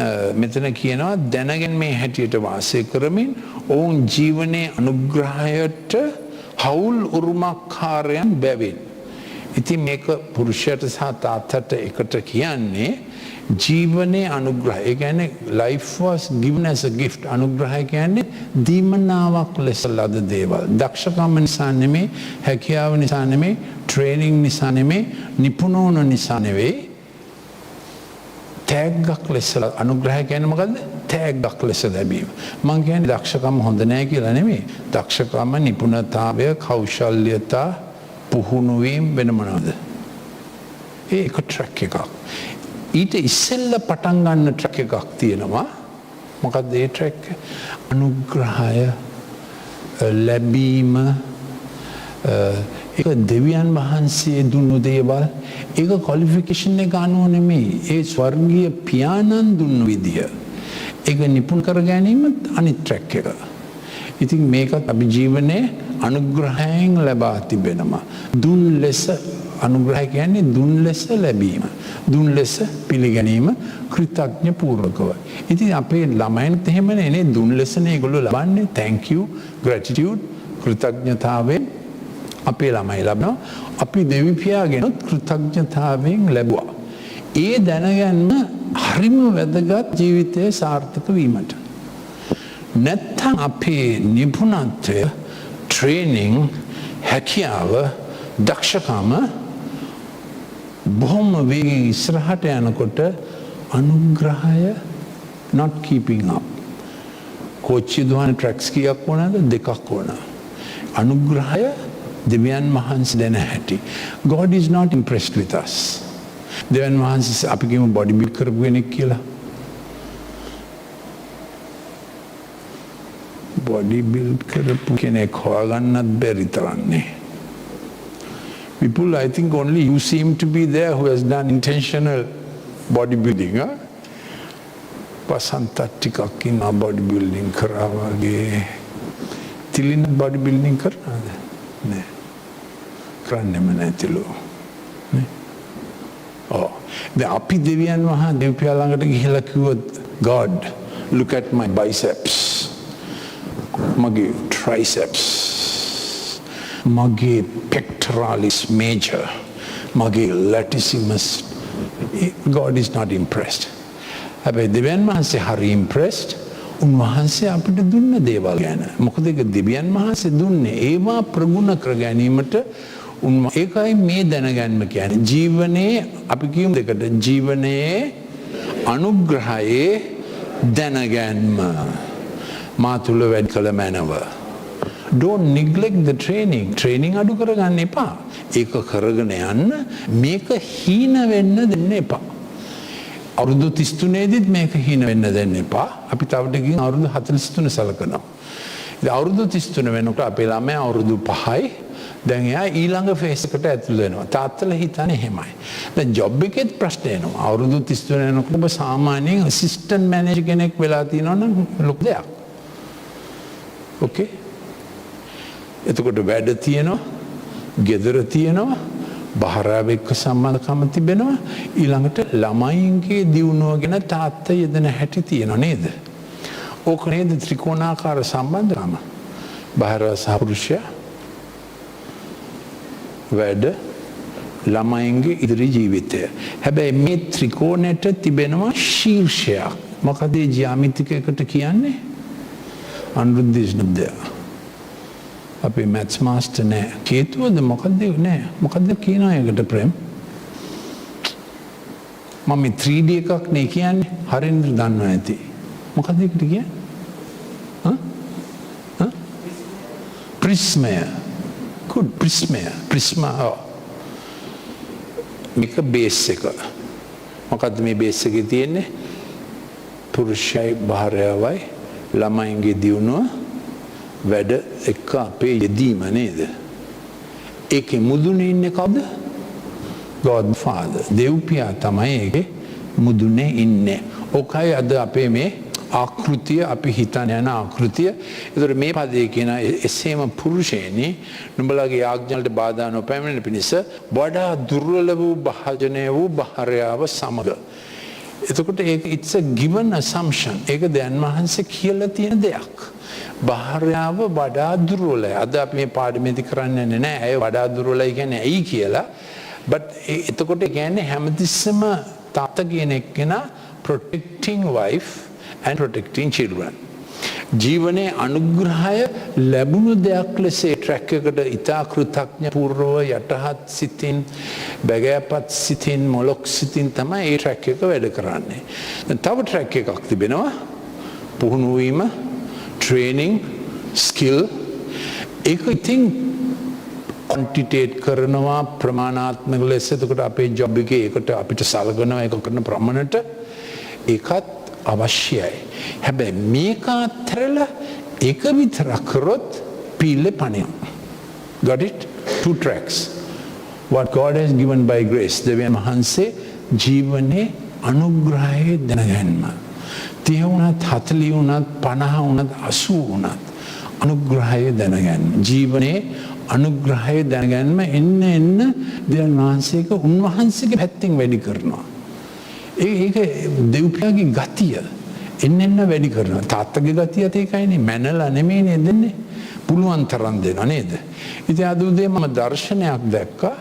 මෙතන කියනවා දැනගෙන මේ හැටියට වාසය කරමින් ඔවුන් ජීවනයේ අනුග්‍රහයට හවුල් උරුමකාරයන් බැවින්. ඉතින් මේක පුරුෂයට සහ තාත්තට එකට කියන්නේ ජීවනයේ අනුග්‍රහය. ඒ කියන්නේ life was given as a gift. අනුග්‍රහය කියන්නේ දීමනාවක් ලෙස ලද දේවල්. දක්ෂකම නිසා නෙමෙයි, හැකියාව නිසා නෙමෙයි, ට්‍රේනින් නිසා නෙමෙයි, නිපුණෝන නිසා නෙවෙයි. තෑග්ගක් ලෙස අනුග්‍රහය කියන්නේ මොකද්ද? තෑග්ගක් ලෙස ලැබීම. මම කියන්නේ දක්ෂකම හොඳ නැහැ කියලා නෙමෙයි. දක්ෂකම, නිපුණතාවය, කෞශල්‍යතා, පුහුණු වීම වෙන මොනවද? ඒක ට්‍රැක් එකක්. ඊට ඉස්සෙල්ලා පටන් ගන්න ට්‍රැක් එකක් තියෙනවා. මොකක්ද ඒ ට්‍රැක්? අනුග්‍රහය ලැබීම. ඒක දෙවියන් වහන්සේ දුන්නු දේවල්. ඒක ක්වොලිෆිකේෂන් එක අනුව නෙමෙයි. ඒ ස්වර්ගීය පියාණන් දුන්නු විදිය. ඒක නිපුණ කර ගැනීම අනිත් ට්‍රැක් එක. ඉතින් මේකත් අපි ජීවනයේ අනුග්‍රහයෙන් ලබා තිබෙනවා. දුන් ලෙස අනුග්‍රහය කියන්නේ දුන් ලෙස ලැබීම. දුන් ලෙස පිළිගැනීම කෘතඥ පූර්වකව. ඉතින් අපේ ළමයින්ට එහෙමනේ නේ දුන් ලෙසනේ ඒගොල්ලෝ ලබන්නේ. thank you, gratitude, කෘතඥතාවයෙන් අපේ ළමයි ලබනවා. අපි දෙවිපියාගෙන කෘතඥතාවයෙන් ලැබුවා. ඒ දැනගන්න හරිම වැදගත් ජීවිතයේ සාර්ථක වීමට. නැත්තම් අපේ නිපුණත්වය ට්‍රේනිං හැකියාව දක්ෂකම බොහොම වේගෙන් ඉස්සරහට යනකොට අනුග්‍රහය not keeping up. කෝච්චිය දුවන ට්‍රැක්ස් කීයක් වුණාද? 2ක් වුණා. අනුග්‍රහය දෙවියන් වහන්සේ දෙන හැටි. God is not impressed with us. දෙවියන් වහන්සේ අපි කියමු බොඩි බිල්ඩ් කරපු කෙනෙක් කියලා. බොඩි බිල්ඩ් කරපු කෙනෙක් හොයාගන්නත් බැරි තරන්නේ. People, I think only you seem to be there who has done intentional bodybuilding. Pasanta ටිකක් ඉන්න bodybuilding කරා වගේ. තිලින bodybuilding කරනවද? නෑ. කරන්නෙම නැතිලු. නේ? ඔව්. දැන් අපි දෙවියන් වහන්සේ දෙවියා ළඟට ගිහිල්ලා කිව්වොත් God, look at my biceps. මගේ triceps. මගේ pectoralis major, මගේ latissimus. God is not impressed. හැබැයි දෙවියන් වහන්සේ හරි impressed. උන්වහන්සේ අපිට දුන්න දේවල් ගැන. මොකද ඒක දෙවියන් වහන්සේ දුන්නේ ඒවා ප්‍රගුණ කර ගැනීමට ඒකයි මේ දැනගන්න කියන්නේ. ජීවනයේ අපි කියමු දෙකට ජීවනයේ අනුග්‍රහයේ දැනගැන්ම මා තුල වැඩ කළ මැනව. Don't neglect the training. Training අඩු කරගන්න එපා. ඒක කරගෙන යන්න මේක හීන වෙන්න දෙන්න එපා. අවුරුදු 33 දිත් මේක හීන වෙන්න දෙන්න එපා. අපි තව ටිකකින් අවුරුදු 43 සලකනවා. ඉතින් අවුරුදු 33 වෙනකොට අපේ ළමයා අවුරුදු 5යි. දැන් එයා ඊළඟ ෆේස් එකට ඇතුල් වෙනවා. තාත්තලා හිතන්නේ එහෙමයි. දැන් ජොබ් එකෙත් ප්‍රශ්න එනවා. අවුරුදු 33 වෙනකොට ඔබ සාමාන්‍යයෙන් ඇසිස්ටන්ට් මැනේජර් කෙනෙක් වෙලා තියෙනවා නම් ලොකු දෙයක්. ඕකේ? එතකොට වැඩ තියෙනවා, ගෙදර තියෙනවා, බහරාව එක්ක සම්බන්ධකම තිබෙනවා, ඊළඟට ළමයින්ගේ දියුණුව ගැන තාත්තා යෙදෙන හැටි තියෙනවා නේද? ඕක නේද ත්‍රිකෝණාකාර සම්බන්ධකම. බහරාව සහ පුරුෂයා, වැඩ, ළමයින්ගේ ඉදිරි ජීවිතය. හැබැයි මේ ත්‍රිකෝණයට තිබෙනවා ශීර්ෂයක්. මොකද ඒ ජ්‍යාමිතික එකට කියන්නේ? Anuruddha is not there. අපේ මැත්ස් මාස්ටර් නෑ. හේතුවද මොකද්ද නෑ? මොකද්ද කියනවා ඒකට ප්‍රේම්? මම 3D එකක් නේ කියන්නේ. හරින්ද දන්නවා ඇති. මොකද්ද ඒකට කියන්නේ? ප්‍රිස්මය. good ප්‍රිස්මය. ප්‍රිස්මා. මේක බේස් එක. මොකද්ද මේ බේස් එකේ තියෙන්නේ? පුරුෂයයි භාර්යාවයි ළමයින්ගේ දියුණුව වැඩ එක්ක අපේ යෙදීම නේද? ඒකේ මුදුනේ ඉන්නේ කවුද? God Father. දෙව්පියා තමයි ඒකේ මුදුනේ ඉන්නේ. ඔකයි අද අපේ මේ ආකෘතිය අපි හිතන යන ආකෘතිය. ඒතර මේ පදේ කියන එසේම පුරුෂයනි නුඹලාගේ ආඥාවලට බාධා නොපැමිණෙන පිණිස වඩා දුර්වල වූ භාජනය වූ භාර්යාව සමග. එතකොට ඒක it's a given assumption. ඒක දැන් වහන්සේ කියලා තියෙන දෙයක්. භාර්යාව වඩා දුර්වලයි. අද අපි මේ පාඩමේදී කරන්නේ නැහැ. ඇය වඩා දුර්වලයි කියන්නේ ඇයි කියලා. but එතකොට කියන්නේ හැමතිස්සෙම තාත්තා කියන එක්කෙනා protecting wife and protecting children. ජීවනයේ අනුග්‍රහය ලැබුණු දෙයක් ලෙස ට්‍රැක් එකට ඉතා කෘතඥ පූර්ව යටහත් සිතින් බැගෑපත් සිතින් මොලොක් සිතින් තමයි ඒ ට්‍රැක් එක වැඩ කරන්නේ. තව ට්‍රැක් එකක් තිබෙනවා. පුහුණු වීම, training, skill. ඒක ඉතින් quantitate කරනවා ප්‍රමාණාත්මක ලෙස. එතකොට අපේ ජොබ් එකේ ඒකට අපිට සලකනවා ඒක කරන ප්‍රමාණයට ඒකත් අවශ්‍යයි. හැබැයි මේක අත්හැරලා ඒක විතරක් කරොත් පීලේ පණිනවා. Got it? Two tracks. What God has given by grace. දෙවියන් වහන්සේ ජීවනයේ අනුග්‍රහය දැනගන්න. 30 වුණත් 40 වුණත් 50 වුණත් 80 වුණත් අනුග්‍රහය දැනගන්න. ජීවනයේ අනුග්‍රහය දැනගන්න එන්න දෙවියන් වහන්සේක උන්වහන්සේගේ පැත්තෙන් වැඩි කරනවා. ඒක දෙව්පියාගේ ගතිය එන්න වැඩි කරනවා. තාත්තගේ ගතියත් ඒකයිනේ. මැනලා නෙමෙයිනේ දෙන්නේ. පුළුවන් තරම් දෙනවා නේද? ඉතින් අද උදේ මම දර්ශනයක් දැක්කා.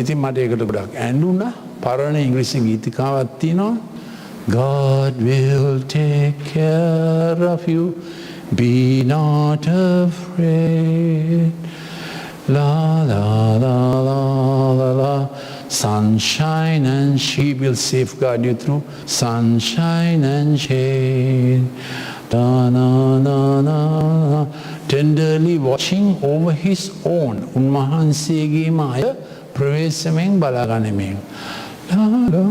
ඉතින් මට ඒකට ගොඩක් ඇඬුණා. පරණ ඉංග්‍රීසි ගීතිකාවක් තියෙනවා. God will take care of you. Be not afraid. La la la la la la. Sunshine and she will safeguard you through sunshine and shade. Da na na na. Tenderly watching over his own. උන්වහන්සේගේ මාය ප්‍රවේශමෙන් බලාගනිමින්. La la.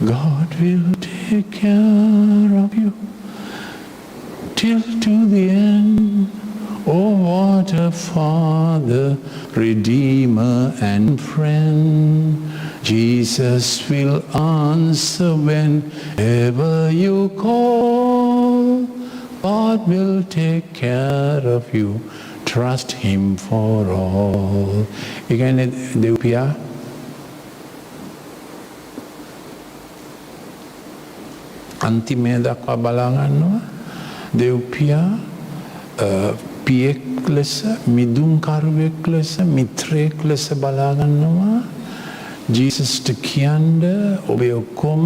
God will take care of you till to the end. Oh, what a Father, Redeemer and friend. Jesus will answer whenever you call. God will take care of you. Trust him for all. Again, Deupia. අන්තිමය දක්වා බලාගන්නවා දෙව්පියා පියෙක් ලෙස මිදුම්කරුවෙක් ලෙස මිත්‍රයෙක් ලෙස බලාගන්නවා ජීසස්ට කියන්න ඔබේ ඔක්කොම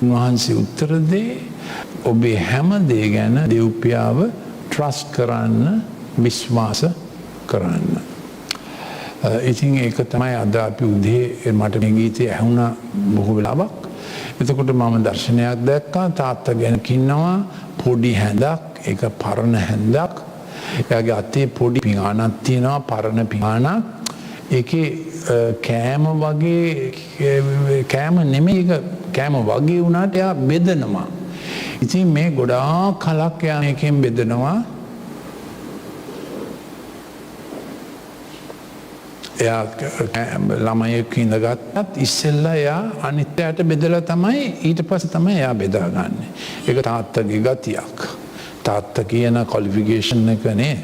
උන්වහන්සේ උත්තර දේ ඔබේ හැම දේ ගැන දෙව්පියාව ට්‍රස්ට් කරන්න විශ්වාස කරන්න ඉතින් ඒක තමයි අද අපි උදේ මට මේ ගීතය ඇහුණා බොහෝ වෙලාවක් එතකොට මම දර්ශනයක් දැක්කා තාත්තා ගැන කින්නවා පොඩි හැඳක් ඒක පරණ හැඳක් එයාගේ අතේ පොඩි පිඟානක් තියෙනවා පරණ පිඟානක් ඒකේ කෑම වගේ කෑම නෙමෙයි ඒක කෑම වගේ වුණාට එයා බෙදනවා ඉතින් මේ ගොඩාක් කලක් එයා මේකෙන් බෙදනවා එයා ළමයෙක් ඉඳගත්තත් ඉස්සෙල්ලා එයා අනිත්‍යයට බෙදලා තමයි ඊට පස්සේ තමයි එයා බෙදාගන්නේ. ඒක තාත්තගේ ගතියක්. තාත්තා කියන ක්වොලිෆිකේෂන් එක නේ.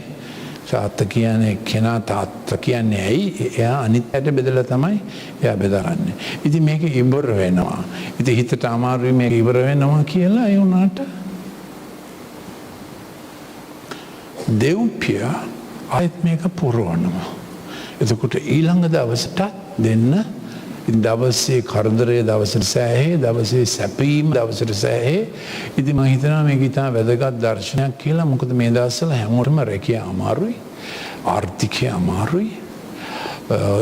තාත්තා කියන්නේ කෙනා තාත්තා කියන්නේ ඇයි? එයා අනිත්‍යයට බෙදලා තමයි එයා බෙදාගන්නේ. ඉතින් මේක ඉවර වෙනවා. ඉතින් හිතට අමාරුයි මේක ඉවර වෙනවා කියලා ඒ උනාට දෙව්පියා ආයෙත් මේක පුරවනවා. එතකොට ඊළඟ දවසට දෙන්න දවසේ කරදරය දවසට සෑහේ දවසේ සැපීම දවසට සෑහේ ඉතින් මම හිතනවා මේක ඉතා වැදගත් දර්ශනයක් කියලා මොකද මේ දවස්වල හැමෝටම රැකියාව අමාරුයි ආර්ථිකය අමාරුයි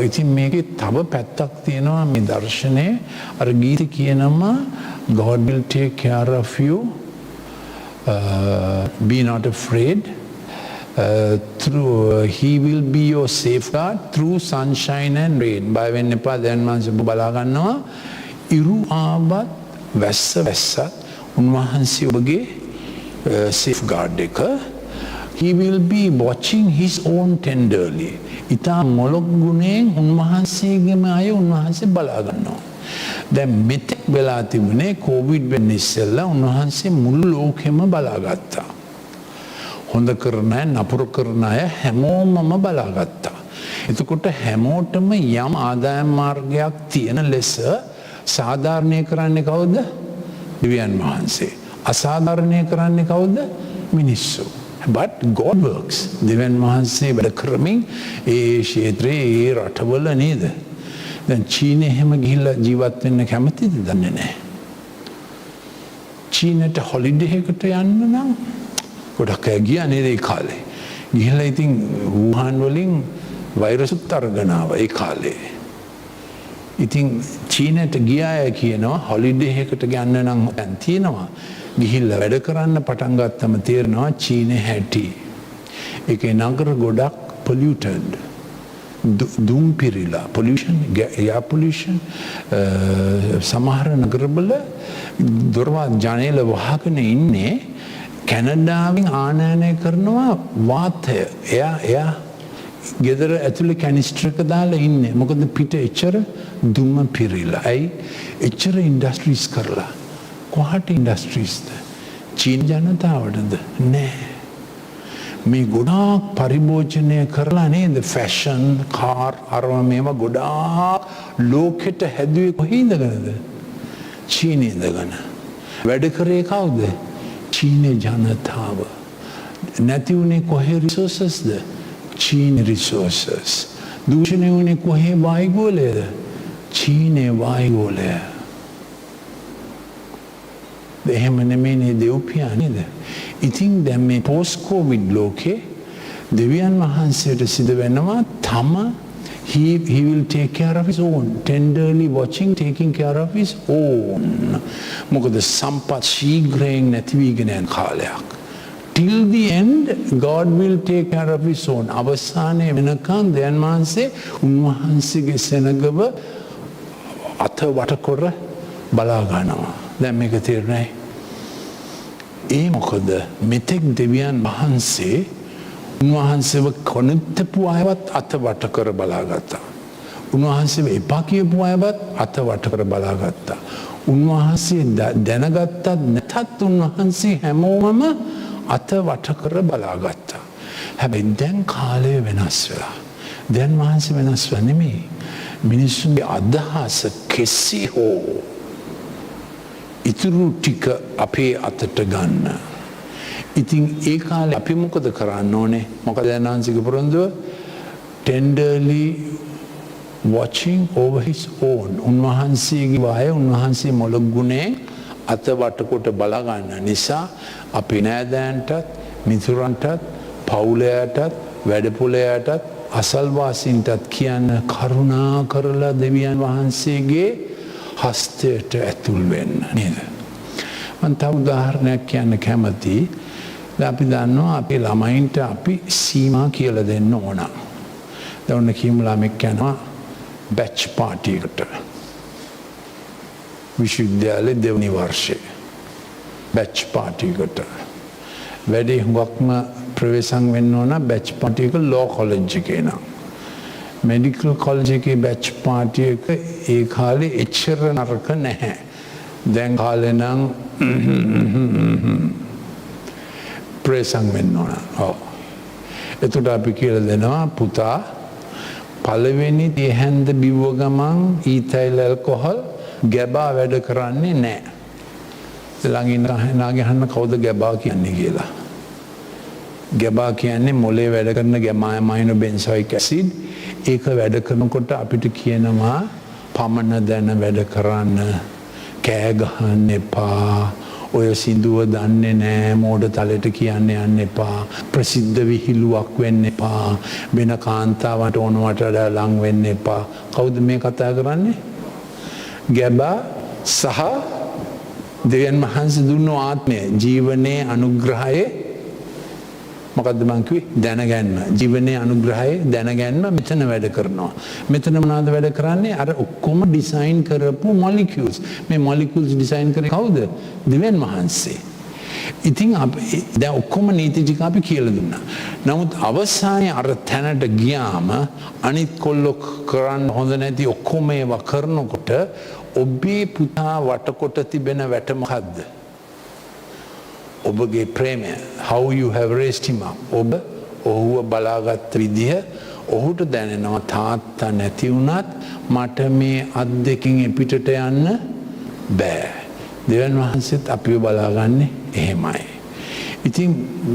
ඉතින් මේකේ තව පැත්තක් තියෙනවා මේ දර්ශනේ අර ගීත කියනවා God will take care of you be not afraid he will be your safeguard through sunshine and rain. බය වෙන්න එපා දැන් මම බලා ගන්නවා ඉරු ආවත් වැස්සත් උන්වහන්සේ ඔබගේ safeguard එක he will be watching his own tenderly. ඊටා මොළොක් ගුණයෙන් උන්වහන්සේගේම අය උන්වහන්සේ බලා ගන්නවා. දැන් මෙතෙක් වෙලා තිබුණේ කොවිඩ් වෙන්න ඉස්සෙල්ලා උන්වහන්සේ මුළු ලෝකෙම බලාගත්තා. හොඳ කරන අය නපුරු කරන අය හැමෝමම බලාගත්තා. එතකොට හැමෝටම යම් ආදායම් මාර්ගයක් තියෙන ලෙස සාධාරණය කරන්නේ කවුද? දෙවියන් වහන්සේ. අසාධාරණය කරන්නේ කවුද? මිනිස්සු. But God works. දෙවියන් වහන්සේ වැඩ කරමින් ඒ ක්ෂේත්‍රයේ ඒ රටවල නේද? දැන් චීනේ හැම ගිහිල්ලා ජීවත් වෙන්න කැමතිද? දන්නේ නැහැ. චීනට හොලිඩේ එකකට යන්න නම් ගොඩක් අය ගියා නේද ඒ කාලේ. ගිහලා ඉතින් වුහාන් වලින් වෛරසුත් අරගෙන ආවා ඒ කාලේ. ඉතින් චීනට ගියා අය කියනවා හොලිඩේ එකකට යන්න නම් දැන් තියෙනවා. ගිහිල්ලා වැඩ කරන්න පටන් ගත්තම තේරෙනවා චීනේ හැටි. ඒකේ නගර ගොඩක් polluted. දුම් පිරිලා pollution air pollution සමහර නගරවල දොරවල් ජනේල වහගෙන ඉන්නේ කැනඩාවෙන් ආනයනය කරනවා වාතය එයා ගෙදර ඇතුළේ කැනිස්ටර් එක දාලා ඉන්නේ මොකද පිට එච්චර දුම පිරිලා ඇයි එච්චර ඉන්ඩස්ට්‍රීස් කරලා කොහට ඉන්ඩස්ට්‍රීස්ද චීන ජනතාවටද නෑ මේ ගොඩාක් පරිභෝජනය කරලා නේද ෆැෂන් කාර් අරවා මේවා ගොඩාක් ලෝකෙට හැදුවේ කොහේ ඉඳගෙනද චීනේ ඉඳගෙන වැඩ කරේ කවුද චීනේ ජනතාව නැති වුණේ කොහේ රිසෝසස්ද චීනේ රිසෝසස් දූෂණය වුණේ කොහේ වායුගෝලයද චීනේ වායුගෝලය එහෙම නෙමෙයිනේ දෙව්පියා නේද ඉතින් දැන් මේ පෝස්ට් කොවිඩ් ලෝකේ දෙවියන් වහන්සේට සිද්ධ වෙනවා තම he will take care of his own, tenderly watching, taking care of his own. මොකද සම්පත් ශීඝ්‍රයෙන් නැති වීගෙන යන කාලයක්. Till the end, God will take care of his own. අවසානයේ වෙනකන් දෙවියන් වහන්සේ උන්වහන්සේගේ සෙනගව අත වටකොර බලා ගන්නවා. දැන් මේක තේරුණායි. ඒ මොකද මෙතෙක් දෙවියන් වහන්සේ උන්වහන්සේව කොනත්තපු අයවත් අත වට කර බලාගත්තා. උන්වහන්සේව එපා කියපු අයවත් අත වට කර බලාගත්තා. උන්වහන්සේ දැනගත්තත් නැතත් උන්වහන්සේ හැමෝමම අත වට කර බලාගත්තා. හැබැයි දැන් කාලය වෙනස් වෙලා. දැන් වහන්සේ වෙනස් වෙලා නෙමෙයි. මිනිස්සුන්ගේ අදහස කෙසේ හෝ ඉතුරු ටික අපේ අතට ගන්න. ඉතින් ඒ කාලේ අපි මොකද කරන්න ඕනේ? මොකද දැනාන්සික පොරොන්දුව tenderly watching over his own. උන්වහන්සේගේ වාය උන්වහන්සේ මොළගුණේ අත වටකොට බලා ගන්න නිසා අපි නෑදෑයන්ටත් මිතුරන්ටත් පවුලයටත් වැඩපොළයටත් අසල්වාසීන්ටත් කියන්න කරුණා කරලා දෙවියන් වහන්සේගේ හස්තයට ඇතුල් වෙන්න නේද? මම තව උදාහරණයක් කියන්න කැමතියි. අපි දන්නවා අපේ ළමයින්ට අපි සීමා කියලා දෙන්න ඕන. දැන් කියමු ළමෙක් යනවා බැච් පාටි එකට. විශ්වවිද්‍යාලයේ දෙවනි වර්ෂයේ බැච් පාටි එකට. වැඩි හුඟක්ම ප්‍රවේශම් වෙන්න ඕන බැච් පාටි එක ලෝ කොලෙජ් එකේ නම්. මෙඩිකල් කොලෙජ් එකේ බැච් පාටි එක ඒ කාලේ එච්චර නරක නැහැ. දැන් කාලේ නම් ප්‍රවේශම් වෙන්න ඕන. ඔව්. එතකොට අපි කියලා දෙනවා පුතා පළවෙනි දෙහැන්ද බිව්ව ගමන් ඊතයිල් ඇල්කොහොල් ගැබා වැඩ කරන්නේ නැහැ. ළඟින් නාගේ අහන්න කවුද ගැබා කියන්නේ කියලා. ගැබා කියන්නේ මොලේ වැඩ කරන ගැමාමයිනෝ බෙන්සොයික් ඇසිඩ්. ඒක වැඩ කරනකොට අපිට කියනවා පමන දැන වැඩ කරන්න, කෑ ගහන්න එපා, ඔය සින්දුව දන්නේ නෑ, මෝඩ තලෙට කියන්න යන්න එපා, ප්‍රසිද්ධ විහිළුවක් වෙන්න එපා, වෙන කාන්තාවට ඕනවට වඩා ලං වෙන්න එපා. කවුද මේ කතා කරන්නේ? ගැබා සහ දෙවියන් වහන්සේ දුන්නු ආත්මය ජීවනයේ අනුග්‍රහයේ මොකද්ද මං කිව්වේ? දැනගන්න. ජීවනයේ අනුග්‍රහයේ දැනගන්න මෙතන වැඩ කරනවා. මෙතන මොනවද වැඩ කරන්නේ? අර ඔක්කොම ඩිසයින් කරපු මොලිකියුල්ස්. මේ මොලිකියුල්ස් ඩිසයින් කරේ කවුද? දෙවියන් වහන්සේ. ඉතින් දැන් ඔක්කොම නීති ටික අපි කියලා දුන්නා. නමුත් අවසානයේ අර තැනට ගියාම අනිත් කොල්ලෝ කරන්න හොඳ නැති ඔක්කොම ඒවා කරනකොට ඔබේ පුතා වටකොට තිබෙන වැට මොකද්ද? ඔබගේ ප්‍රේමය. How you have raised him up. ඔබ ඔහුව බලාගත් විදිහ ඔහුට දැනෙනවා තාත්තා නැති වුණත් මට මේ අත් දෙකින් එපිටට යන්න බෑ. දෙවියන් වහන්සේත් අපිව බලාගන්නේ එහෙමයි. ඉතින්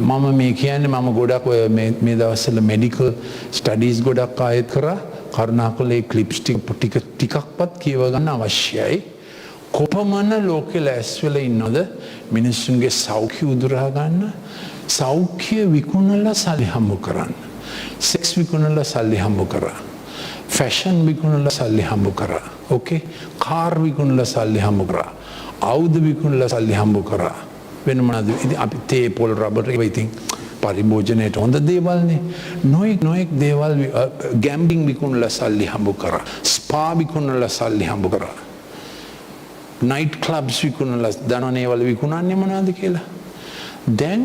මම මේ කියන්නේ මම ගොඩක් ඔය මේ දවස්වල මෙඩිකල් ස්ටඩීස් ගොඩක් ආයෙත් කරා. කරුණාකරලා ඒ ක්ලිප්ස් ටිකක්වත් කියව ගන්න අවශ්‍යයි. කොපමණ ලෝකෙ ලැස්වෙලා ඉන්නවද මිනිස්සුන්ගේ සෞඛ්‍ය උදුරා ගන්න, සෞඛ්‍ය විකුණලා සල්ලි හම්බ කරන්න, සෙක්ස් විකුණලා සල්ලි හම්බ කරා, ෆැෂන් විකුණලා සල්ලි හම්බ කරා, ඕකේ, කාර් විකුණලා සල්ලි හම්බ කරා, ආයුධ විකුණලා සල්ලි හම්බ කරා. වෙන මොනවද? ඉතින් අපි තේ පොල් රබර් ඒවා ඉතින් පරිභෝජනයට හොඳ දේවල්නේ. නොයෙක් දේවල් ගැම්බලින් විකුණලා සල්ලි හම්බ කරා, ස්පා විකුණලා සල්ලි හම්බ කරා, නයිට් ක්ලබ්ස් විකුණලා දනවනේ වල විකුණන්නේ මොනවද කියලා. දැන්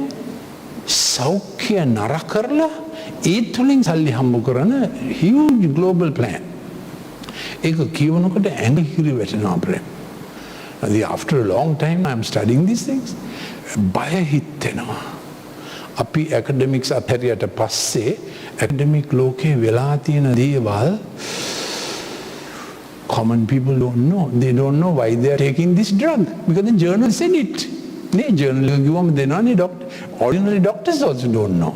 සෞඛ්‍ය නරක කරලා ඒ තුලින් සල්ලි හම්බ කරන huge global plan. ඒක කියවනකොට ඇඟ හිරි වැටෙනවා අපේ. After a long time I'm studying these things. බය හිතෙනවා. අපි academics අතහැරියට පස්සේ academic ලෝකේ වෙලා තියෙන දේවල් common people don't know. They don't know why they are taking this drug because the journal said it. Nee, journal givam denani doctor. Ordinary doctors also don't know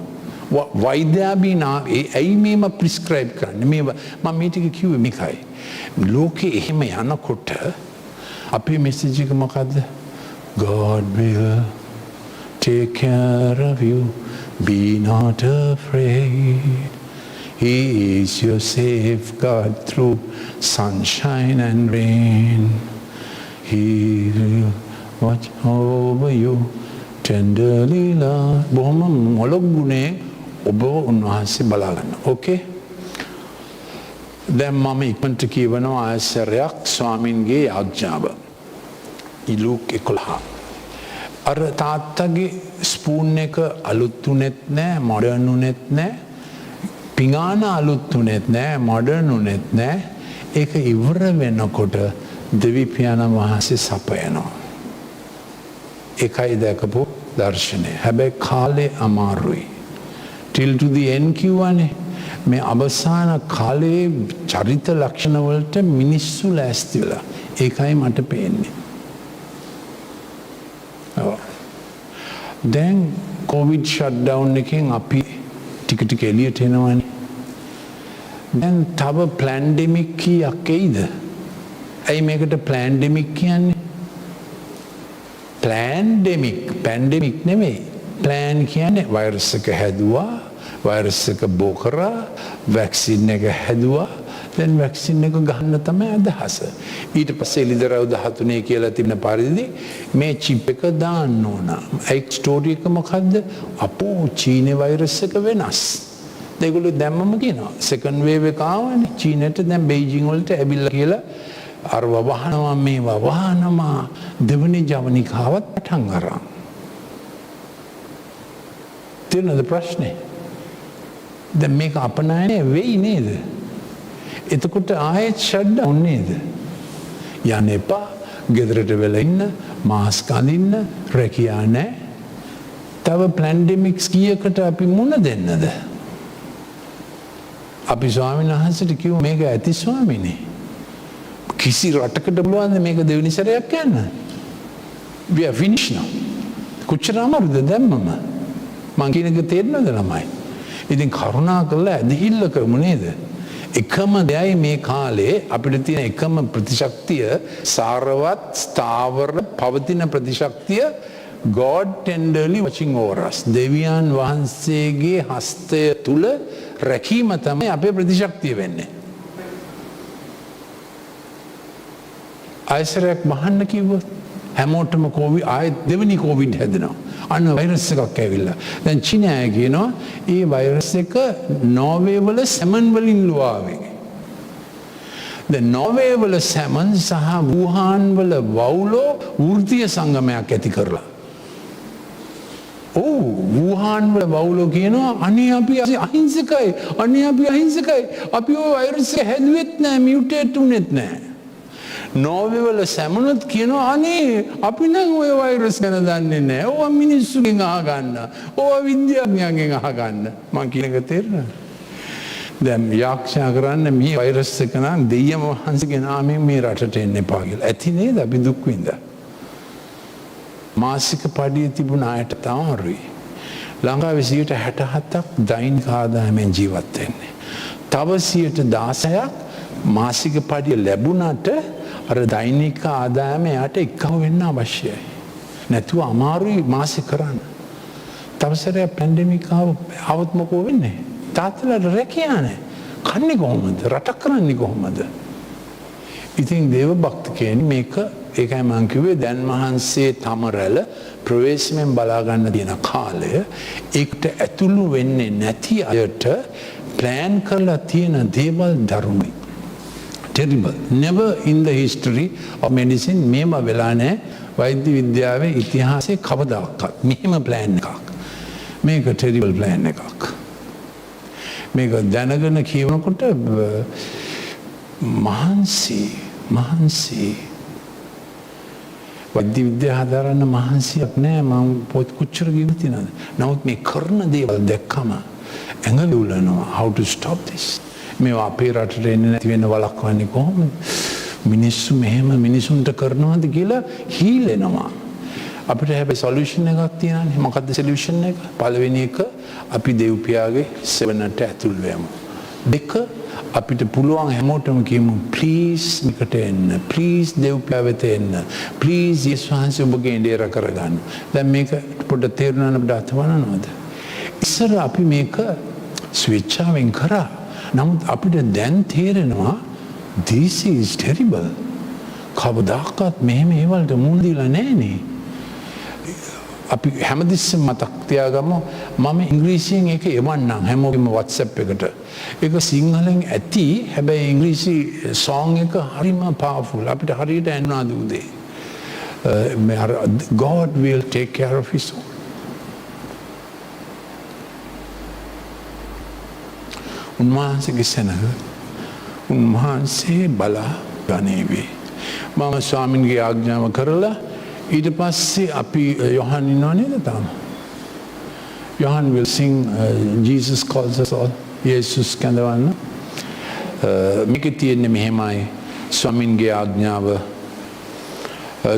why they are being. Ai mema prescribe කරන්නේ. මේ මම මේ ටික කිව්වේ මේකයි. ලෝකේ එහෙම යනකොට අපේ message එක මොකද්ද? God will take care of you. Be not afraid. He is your safeguard through sunshine and rain. He will watch over you tenderly love. බොහොම මොළොක් ගුණේ ඔබ උන්වහන්සේ බලා ගන්න. ඕකේ? දැන් මම ඉක්මනට කියවනවා ආයසරයක් ස්වාමින්ගේ ආඥාව. ලූක් 11. අර තාත්තගේ ස්පූන් එක අලුත් උනේත් නෑ, මොඩර්න් උනේත් නෑ. පිඟාන අලුත් උනේත් නෑ, මොඩර්න් උනේත් නෑ. ඒක ඉවර වෙනකොට දෙවි පියාණන් වහන්සේ සපයනවා. ඒකයි දැකපු දර්ශනය. හැබැයි කාලේ අමාරුයි. till to the end කිව්වනේ. මේ අවසාන කාලේ චරිත ලක්ෂණ වලට මිනිස්සු ලෑස්ති වෙලා. ඒකයි මට පේන්නේ. දැන් කොවිඩ් ෂට්ඩවුන් එකෙන් අපි ටික ටික එළියට එනවනේ. දැන් තව ප්ලැන්ඩෙමික් කීයක් එයිද? ඇයි මේකට ප්ලැන්ඩෙමික් කියන්නේ? ප්ලැන්ඩෙමික්, පැන්ඩෙමික් නෙමෙයි. ප්ලෑන් කියන්නේ වෛරස් එක හැදුවා, වෛරස් එක බෝ කරා, වැක්සින් එක හැදුවා, දැන් වැක්සින් එක ගහන්න තමයි අදහස. ඊට පස්සේ එළිදරව් 13 කියලා තිබෙන පරිදි මේ චිප් එක දාන්න ඕන. ඒ ස්ටෝරි එක මොකද්ද? අපෝ චීනේ වෛරස් එක වෙනස්. ඒගොල්ලෝ දැම්මම කියනවා සෙකන්ඩ් වේව් එක ආවනේ. චීනෙට දැන් බෙයිජිං වලට ඇවිල්ලා කියලා අර වහනවා මේවා වහනවා. දෙවනි ජවනිකාවත් පටන් අරන්. තේරෙනවද ප්‍රශ්නේ? දැන් මේක අපනයනේ වෙයි නේද? එතකොට ආයෙත් ෂට්ඩවුන් නේද? යන්න එපා, ගෙදරට වෙලා ඉන්න, මාස්ක් අඳින්න, රැකියා නැහැ. තව පැන්ඩෙමික්ස් කීයකට අපි මුණ දෙන්නද? අපි ස්වාමීන් වහන්සේට කිව්වා මේක ඇති ස්වාමීනි. කිසි රටකට බලවන්න මේක දෙවෙනි සැරයක් යන්න. we are finished now. කොච්චර අමාරුද දැම්මම? මං කියන එක තේරෙනවද ළමයි? ඉතින් කරුණා කරලා ඇදහිල්ල කරමු නේද? එකම දෙයයි මේ කාලේ අපිට තියෙන එකම ප්‍රතිශක්තිය සාරවත් ස්ථාවර පවතින ප්‍රතිශක්තිය God tenderly watching over us. දෙවියන් වහන්සේගේ හස්තය තුල රැකීම තමයි අපේ ප්‍රතිශක්තිය වෙන්නේ. ආයසරයක් මහන්න කිව්වොත් හැමෝටම කොවිඩ් ආයෙත් දෙවෙනි කොවිඩ් හැදෙනවා. අන්න වෛරස් එකක් ඇවිල්ලා. දැන් චීනය කියනවා මේ වෛරස් එක නෝර්වේ වල සැමන් වලින් ලුවාවේ. දැන් නෝර්වේ වල සැමන් සහ වුහාන් වල වවුලෝ වෘත්තීය සංගමයක් ඇති කරලා. වුහාන් වල වවුලෝ කියනවා අනේ අපි අහිංසකයි. අනේ අපි අහිංසකයි. අපි ওই වෛරස් එක හැදුවෙත් නැහැ, මියුටේට් උනේත් නැහැ. නෝර්වේ වල සැමනුත් කියනවා අනේ අපි නම් ওই වෛරස් ගැන දන්නේ නැහැ. ඕවා මිනිස්සුගෙන් අහගන්න. ඕවා විද්‍යාඥයන්ගෙන් අහගන්න. මං කියන එක තේරෙනවද? දැන් යක්ෂයා කරන්නේ මේ වෛරස් එක නම් දෙයියන් වහන්සේගේ නාමයෙන් මේ රටට එන්න එපා කියලා. ඇති නේද? අපි දුක් විඳා. මාසික පඩිය තිබුණ අයට තමයි ලංකාවේ 67ක් දෛනික ආදායමෙන් ජීවත් වෙන්නේ. තව 16ක් මාසික පඩිය ලැබුණට අර දෛනික ආදායම යට එක්කව වෙන්න අවශ්‍යයි. නැතුව අමාරුයි මාසෙ කරන්න. තවසරයක් පැන්ඩෙමික් આવත් මොකෝ වෙන්නේ? තාත්තලාට රැකියා නැහැ. කන්නේ කොහොමද? රටක් කරන්නේ කොහොමද? ඉතින් දේව භක්තිකයන් මේක ඒකයි මං කිව්වේ දැන් මහන්සේ තම රැළ ප්‍රවේශමෙන් බලා ගන්න තියෙන කාලය ඒකට ඇතුළු වෙන්නේ නැති අයට ප්ලෑන් කරලා තියෙන දේවල් දරුණුයි. Terrible. Never in the history of medicine මේම වෙලා නැහැ. වෛද්‍ය විද්‍යාවේ ඉතිහාසයේ කවදාවත් මෙහෙම ප්ලෑන් එකක්. මේක terrible ප්ලෑන් එකක්. මේක දැනගෙන කියනකොට මහන්සි වෛද්‍ය විද්‍යාව හදාරන්න මහන්සියක් නෑ. මම පොත් කොච්චර ගිහින් තියනද? නමුත් මේ කරන දේවල් දැක්කම ඇඟ උලනවා. How to stop this? මේවා අපේ රටට එන්නේ නැති වෙන වළක්වන්නේ කොහොමද? මිනිස්සු මෙහෙම මිනිසුන්ට කරනවාද කියලා හීලෙනවා. අපිට හැබැයි සොලියුෂන් එකක් තියෙනවානේ. මොකක්ද සොලියුෂන් එක? පළවෙනි එක අපි දෙව්පියාගේ සෙවණට ඇතුල් වෙමු. දෙක අපිට පුළුවන් හැමෝටම කියමු ප්ලීස් නිකට එන්න ප්ලීස් දෙව්පියා වෙත එන්න ප්ලීස් යේසුස් වහන්සේ ඔබගේ ඉඩේර කරගන්න. දැන් මේක පොඩ්ඩක් තේරුණා නම් අපිට අතවනනවද? ඉස්සර අපි මේක ස්විච්චාවෙන් කරා. නමුත් අපිට දැන් තේරෙනවා this is terrible. කවදාකවත් මෙහෙම ඒවලට මුහුණ දීලා නැහනේ. අපි හැමතිස්සෙම මතක් තියාගමු මම ඉංග්‍රීසියෙන් ඒක එවන්නම් හැමෝගෙම WhatsApp එකට. ඒක සිංහලෙන් ඇති හැබැයි ඉංග්‍රීසි song එක හරිම powerful. අපිට හරියට ඇන්නාද උදේ. God will take care of his own. උන්වහන්සේගේ සෙනඟ උන්වහන්සේ බලා ගනීවි. මම ස්වාමින්ගේ ආඥාව කරලා ඊට පස්සේ අපි යොහන් ඉන්නව නේද තාම? Johan will sing Jesus calls us all. යේසුස් කැඳවන්න. මේක තියෙන්නේ මෙහෙමයි ස්වාමින්ගේ ආඥාව.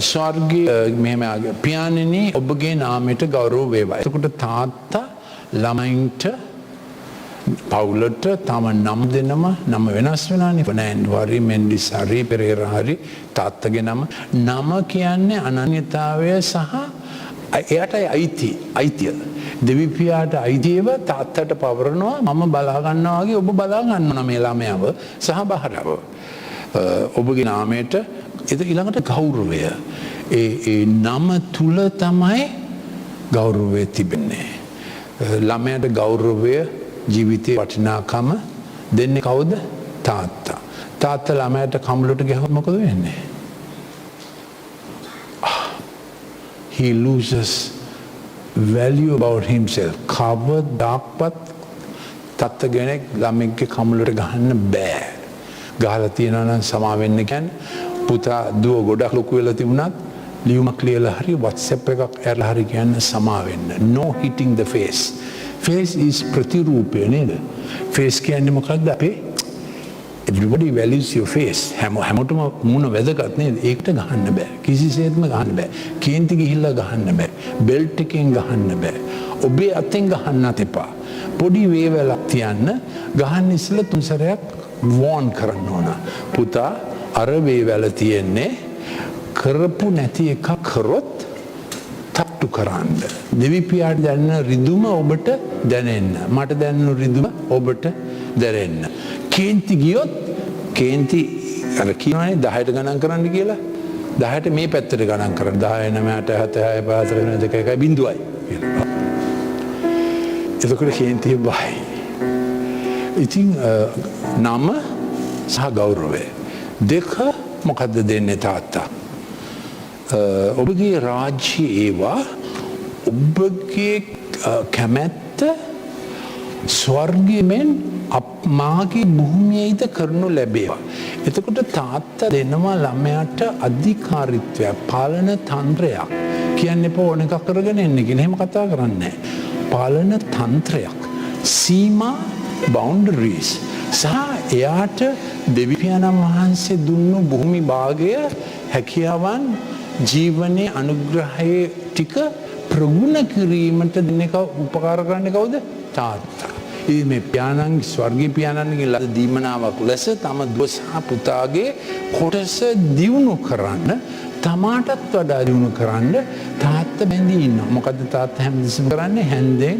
ස්වර්ගයේ මෙහෙම පියාණෙනි ඔබගේ නාමයට ගෞරව වේවා. එතකොට තාත්තා ළමයින්ට පවුලට තම නම් දෙනම නම වෙනස් වෙනවානේ. ෆර්නෑන්ඩෝ හරි මෙන්ඩිස් හරි පෙරේරා හරි තාත්තගේ නම කියන්නේ අනන්‍යතාවය සහ එයාට අයිතිය. දෙවිපියාට අයිතියව තාත්තට පවරනවා මම බලා ගන්නවා වගේ ඔබ බලා ගන්නවා මේ ළමයාව සහ බහරව. ඔබගේ නාමයට ඊළඟට ගෞරවය. ඒ නම තුල තමයි ගෞරවය තිබෙන්නේ. ළමයාට ගෞරවය ජීවිතේ වටිනාකම දෙන්නේ කවුද? තාත්තා. තාත්තා ළමයාට කම්බලට ගහුවොත් මොකද වෙන්නේ? He loses value about himself. කවදාවත් තාත්තා කෙනෙක් ළමෙක්ගේ කම්බලට ගහන්න බෑ. ගහලා තියනවා නම් සමා වෙන්න කියන්නේ පුතා දුව ගොඩක් ලොකු වෙලා තිබුණත් ලියුමක් ලියලා හරි WhatsApp එකක් ඇරලා හරි කියන්න සමා වෙන්න. No hitting the face. Face is ප්‍රතිරූපය නේද? Face කියන්නේ මොකක්ද අපේ? Everybody values your face. හැමෝටම මුණ වැදගත් නේද? ඒකට ගහන්න බෑ. කිසිසේත්ම ගහන්න බෑ. කේන්ති ගිහිල්ලා ගහන්න බෑ. බෙල්ට් එකෙන් ගහන්න බෑ. ඔබේ අතෙන් ගහන්නත් එපා. පොඩි වේවැලක් තියන්න ගහන්න ඉස්සෙල්ලා තුන් සැරයක් වෝන් කරන්න ඕන. පුතා අර වේවැල තියෙන්නේ කරපු නැති එකක් කරොත් තට්ටු කරන්න. දෙවිපියාට දැනෙන රිදුම ඔබට දැනෙන්න. මට දැනෙන රිදුම ඔබට දැනෙන්න. කේන්ති ගියොත් කේන්ති අර කියනවානේ 10ට ගණන් කරන්න කියලා. 10ට මේ පැත්තට ගණන් කරන්න. 10 9 8 7 6 5 4 3 2 1 බිඳුවයි කියලා. එතකොට කේන්තිය බයි. ඉතින් නම සහ ගෞරවය දෙක මොකද්ද දෙන්නේ තාත්තා? ඔබගේ රාජ්‍ය ඒවා ඔබගේ කැමැත්ත ස්වර්ගයෙන් මාගේ භූමියේද කරනු ලැබේවා. එතකොට තාත්තා දෙනවා ළමයාට අධිකාරීත්වයක් පාලන තන්ත්‍රයක්. කියන්නේ ඕන එකක් කරගෙන එන්න කියලා. එහෙම කතා කරන්නේ නැහැ. පාලන තන්ත්‍රයක්. සීමා boundaries. සහ එයාට දෙවියන්න් වහන්සේ දුන්නු භූමි භාගය හැකියාවන් ජීවනයේ අනුග්‍රහයේ ටික ප්‍රගුණ කිරීමට දෙන්නක උපකාර කරන්නේ කවුද? තාත්තා. මේ පියාණන් ස්වර්ගීය පියාණන්ගේ ලද දීමනාවක් ලෙස තම දුව සහ පුතාගේ කොටස දියුණු කරන්න තමාටත් වඩා දියුණු කරන්න තාත්තා බැඳී ඉන්නවා. මොකද තාත්තා හැමදෙස්සම කරන්නේ හැන්දෙන්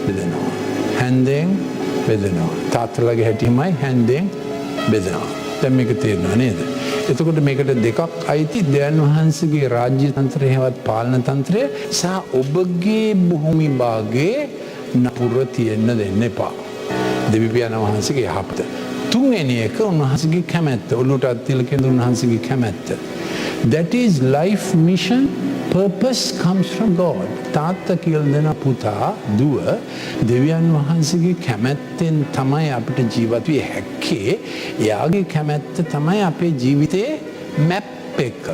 බෙදනවා. හැන්දෙන් බෙදනවා. තාත්තලාගේ හැටිමයි හැන්දෙන් බෙදනවා. දැන් මේක තේරෙනව නේද? එතකොට මේකට දෙකක් අයිති දෙවියන් වහන්සේගේ රාජ්‍ය තන්ත්‍රය හෙවත් පාලන තන්ත්‍රය සහ ඔබගේ භූමි භාගයේ නපුර තියෙන්න දෙන්න එපා. දෙවියන් වහන්සේගේ යහපත. තුන්වෙනි එක උන්වහන්සේගේ කැමැත්ත. ඔළුවට අත්තිල කියන උන්වහන්සේගේ කැමැත්ත. That is life mission purpose comes from God. තාත්තා කියලා දෙන පුතා දුව දෙවියන් වහන්සේගේ කැමැත්තෙන් තමයි අපිට ජීවත් විය හැක්කේ. එයාගේ කැමැත්ත තමයි අපේ ජීවිතයේ මැප් එක.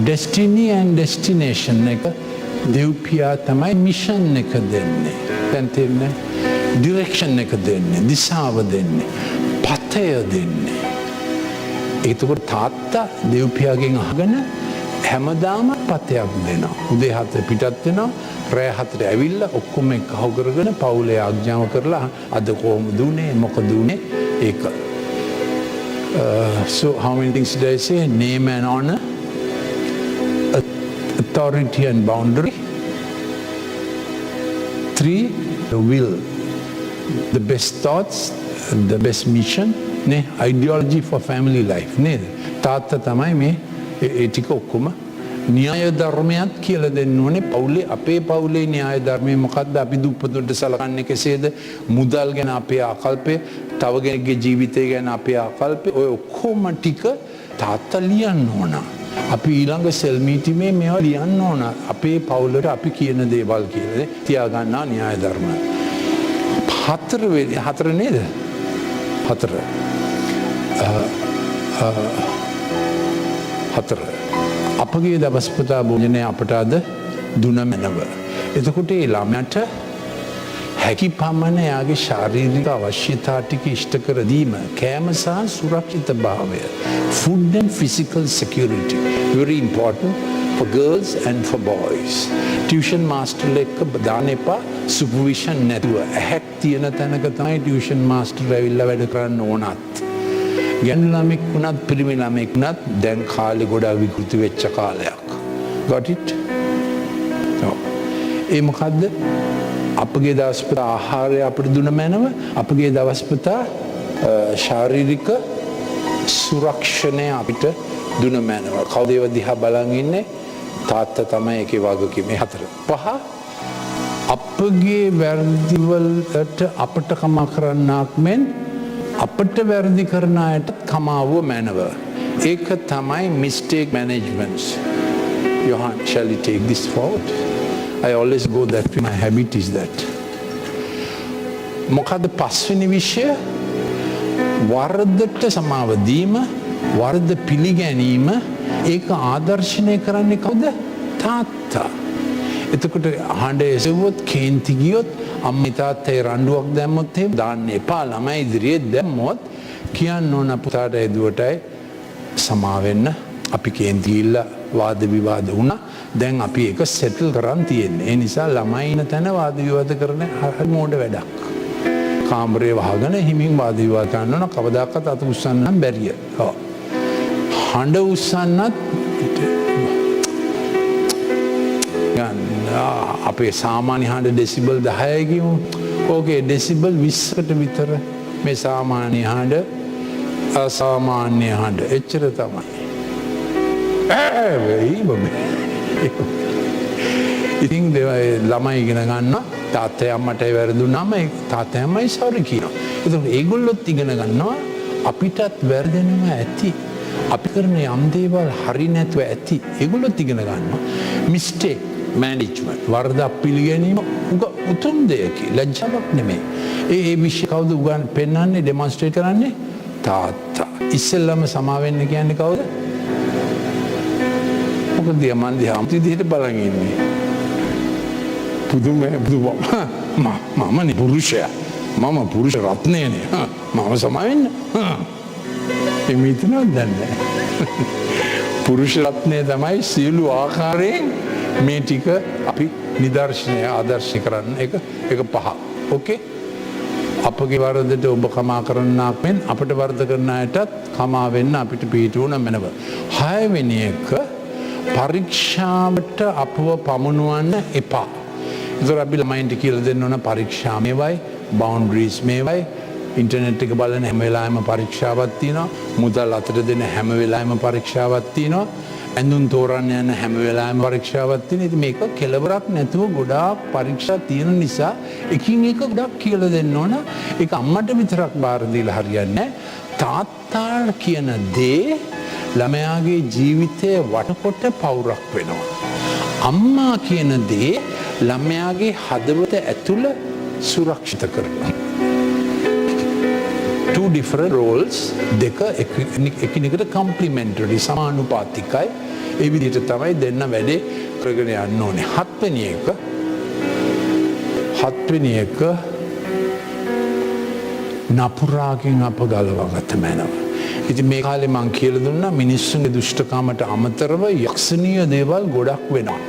Destiny and destination එක දෙව්පියා තමයි මිෂන් එක දෙන්නේ. දැන් තේරෙන්නේ? ඩිරෙක්ෂන් එක දෙන්නේ, දිශාව දෙන්නේ, පතය දෙන්නේ. ඒකෝට තාත්තා දෙව්පියාගෙන් අහගෙන හැමදාම පතයක් දෙනවා. උදේ 7 පිටත් වෙනවා, රෑ 7ට ඇවිල්ලා ඔක්කොම එකහුව කරගෙන පවුලේ ආඥාව කරලා අද කොහොමද උනේ මොකද උනේ ඒක. So how many things did I say? Name and honor, authority and boundary. 3, the will, the best thoughts, the best mission, ne ideology for family life. Ne තාත්තා තමයි මේ ඒ ටික ඔක්කොම න්‍යාය ධර්මයක් කියලා දෙන්න ඕනේ. පවුලේ අපේ පවුලේ න්‍යාය ධර්මය මොකක්ද? අපි දුප්පතුන්ට සලකන්නේ කෙසේද? මුදල් ගැන අපේ ආකල්පය, තව කෙනෙක්ගේ ජීවිතය ගැන අපේ ආකල්පය, ඔය ඔක්කොම ටික තාත්තා ලියන්න ඕන. අපි ඊළඟ සෙල් මීටිමේ මේවා ලියන්න ඕන. අපේ පවුලට අපි කියන දේවල් කියලා තියාගන්නා න්‍යාය ධර්ම. 4 නේද? 4 අපගේ දවස්පතා භෝජනය අපට අද දුන මැනව. එතකොට ඒ ළමයට හැකි පමණ එයාගේ ශාරීරික අවශ්‍යතා ටික ඉෂ්ට කර දීම, කෑම සහ සුරක්ෂිත භාවය, food and physical security, very important for girls and for boys. Tuition master එක්ක දාන්න එපා, supervision නැතුව. ඇහැක් තියෙන තැනක තමයි tuition master ඇවිල්ලා වැඩ කරන්න ඕනත්. ගැණු ළමෙක් වුණත් පිරිමි ළමෙක් වුණත් දැන් කාලේ ගොඩාක් විකෘති වෙච්ච කාලයක්. Got it? ඒ මොකද්ද? අපගේ දවස්පතා ආහාරය අපිට දුන මැනව, අපගේ දවස්පතා ශාරීරික සුරක්ෂණය අපිට දුන මැනව. කවුද ඒව දිහා බලන් ඉන්නේ? තාත්තා තමයි ඒකේ වගකීම. 4. 5, අපගේ වැරදිවලට අපට කමා කරන්නාක් මෙන් අපට වැරදි කරන අයට කමාව මැනව. ඒක තමයි mistake management. Johan, shall you take this forward? I always go that way. My habit is that. මොකද පස්වෙනි විෂය? වරදට සමාව දීම, වරද පිළිගැනීම. ඒක ආදර්ශනය කරන්නේ කවුද? තාත්තා. එතකොට හඬ එසවුවොත්, කේන්ති ගියොත්, අම්මා තාත්තේ රණ්ඩුවක් දැම්මොත් එහෙම දාන්න එපා. ළමයි ඉදිරියේ දැම්මොත් කියන්න ඕන පුතාට එදුවටයි සමා වෙන්න. අපි කේන්ති ගිහිල්ලා වාද විවාද වුණා. දැන් අපි ඒක සෙටල් කරන් තියෙන්නේ. ඒ නිසා ළමයි ඉන්න තැන වාද විවාද කරන හරි මෝඩ වැඩක්. කාමරේ වහගෙන හිමින් වාද විවාද කරන්න ඕන. කවදාකවත් අත උස්සන්න නම් බැරිය. ඔව්. හඬ උස්සන්නත් අපේ සාමාන්‍ය හඬ ඩෙසිබල් 10 කියමු. ඕකේ ඩෙසිබල් 20කට විතර මේ සාමාන්‍ය හඬ, අසාමාන්‍ය හඬ එච්චර තමයි. ඉතින් ළමයි ඉගෙන ගන්නවා තාත්තයි අම්මටයි වැරදුනම තාත්තයි අම්මයි සෝරි කියනවා. ඒතකොට ඒගොල්ලොත් ඉගෙන ගන්නවා අපිටත් වැරදෙනවා ඇති. අපි කරන යම් දේවල් හරි නැතුව ඇති. ඒගොල්ලොත් ඉගෙන ගන්නවා මිස්ටේක් මැනේජ්මන්ට්, වරදක් පිළිගැනීම උතුම් දෙයකි, ලැජ්ජාවක් නෙමෙයි. ඒ විශ්ය කවුද පෙන්වන්නේ, ඩෙමොන්ස්ට්‍රේට් කරන්නේ? තාත්තා. ඉස්සෙල්ලම සමා වෙන්න කියන්නේ කවුද? මොකද මන් දිහා විදිහට බලන් ඉන්නේ. පුදුම මමනේ පුරුෂයා. මම පුරුෂ රත්නයනේ. මම සමා වෙන්න. එමෙ හිතනවද දන්නේ. පුරුෂ රත්නය තමයි සියලු ආකාරයෙන් මේ ටික අපි නිදර්ශනය ආදර්ශය කරන්න. ඒක 5. ඕකේ? අපගේ වරදට ඔබ කමා කරන්නාක් මෙන් අපට වරද කරන අයටත් කමා වෙන්න අපිට පිහිට වුණ මැනව. 6 වෙනි එක පරීක්ෂාවට අපව පමුණුවන්න එපා. ඒතර අපි ළමයින්ට කියලා දෙන්න ඕන පරීක්ෂා මේවයි, බවුන්ඩරිස් මේවයි, ඉන්ටර්නෙට් එක බලන හැම වෙලාවෙම පරීක්ෂාවක් තියෙනවා, මුදල් අතට දෙන හැම වෙලාවෙම පරීක්ෂාවක් තියෙනවා, ඇඳුම් තෝරන්න යන හැම වෙලාවෙම පරීක්ෂාවක් තියෙනවා. ඉතින් මේක කෙලවරක් නැතුව ගොඩාක් පරීක්ෂා තියෙන නිසා එකින් එක ගොඩක් කියලා දෙන්න ඕන. ඒක අම්මට විතරක් බාර දීලා හරියන්නේ නැහැ. තාත්තා කියන දේ ළමයාගේ ජීවිතය වටකොට පවුරක් වෙනවා. අම්මා කියන දේ ළමයාගේ හදවත ඇතුළ සුරක්ෂිත කරනවා. Two different roles, දෙක එකිනෙකට complementary, සමානුපාතිකයි. ඒ විදිහට තමයි දෙන්න වැඩේ කරගෙන යන්න ඕනේ. 7 වෙනි එක නපුරාගෙන් අප ගලවාගත මැනව. ඉතින් මේ කාලේ මං කියලා දුන්නා මිනිස්සුන්ගේ දුෂ්ටකමට අමතරව යක්ෂණීය දේවල් ගොඩක් වෙනවා.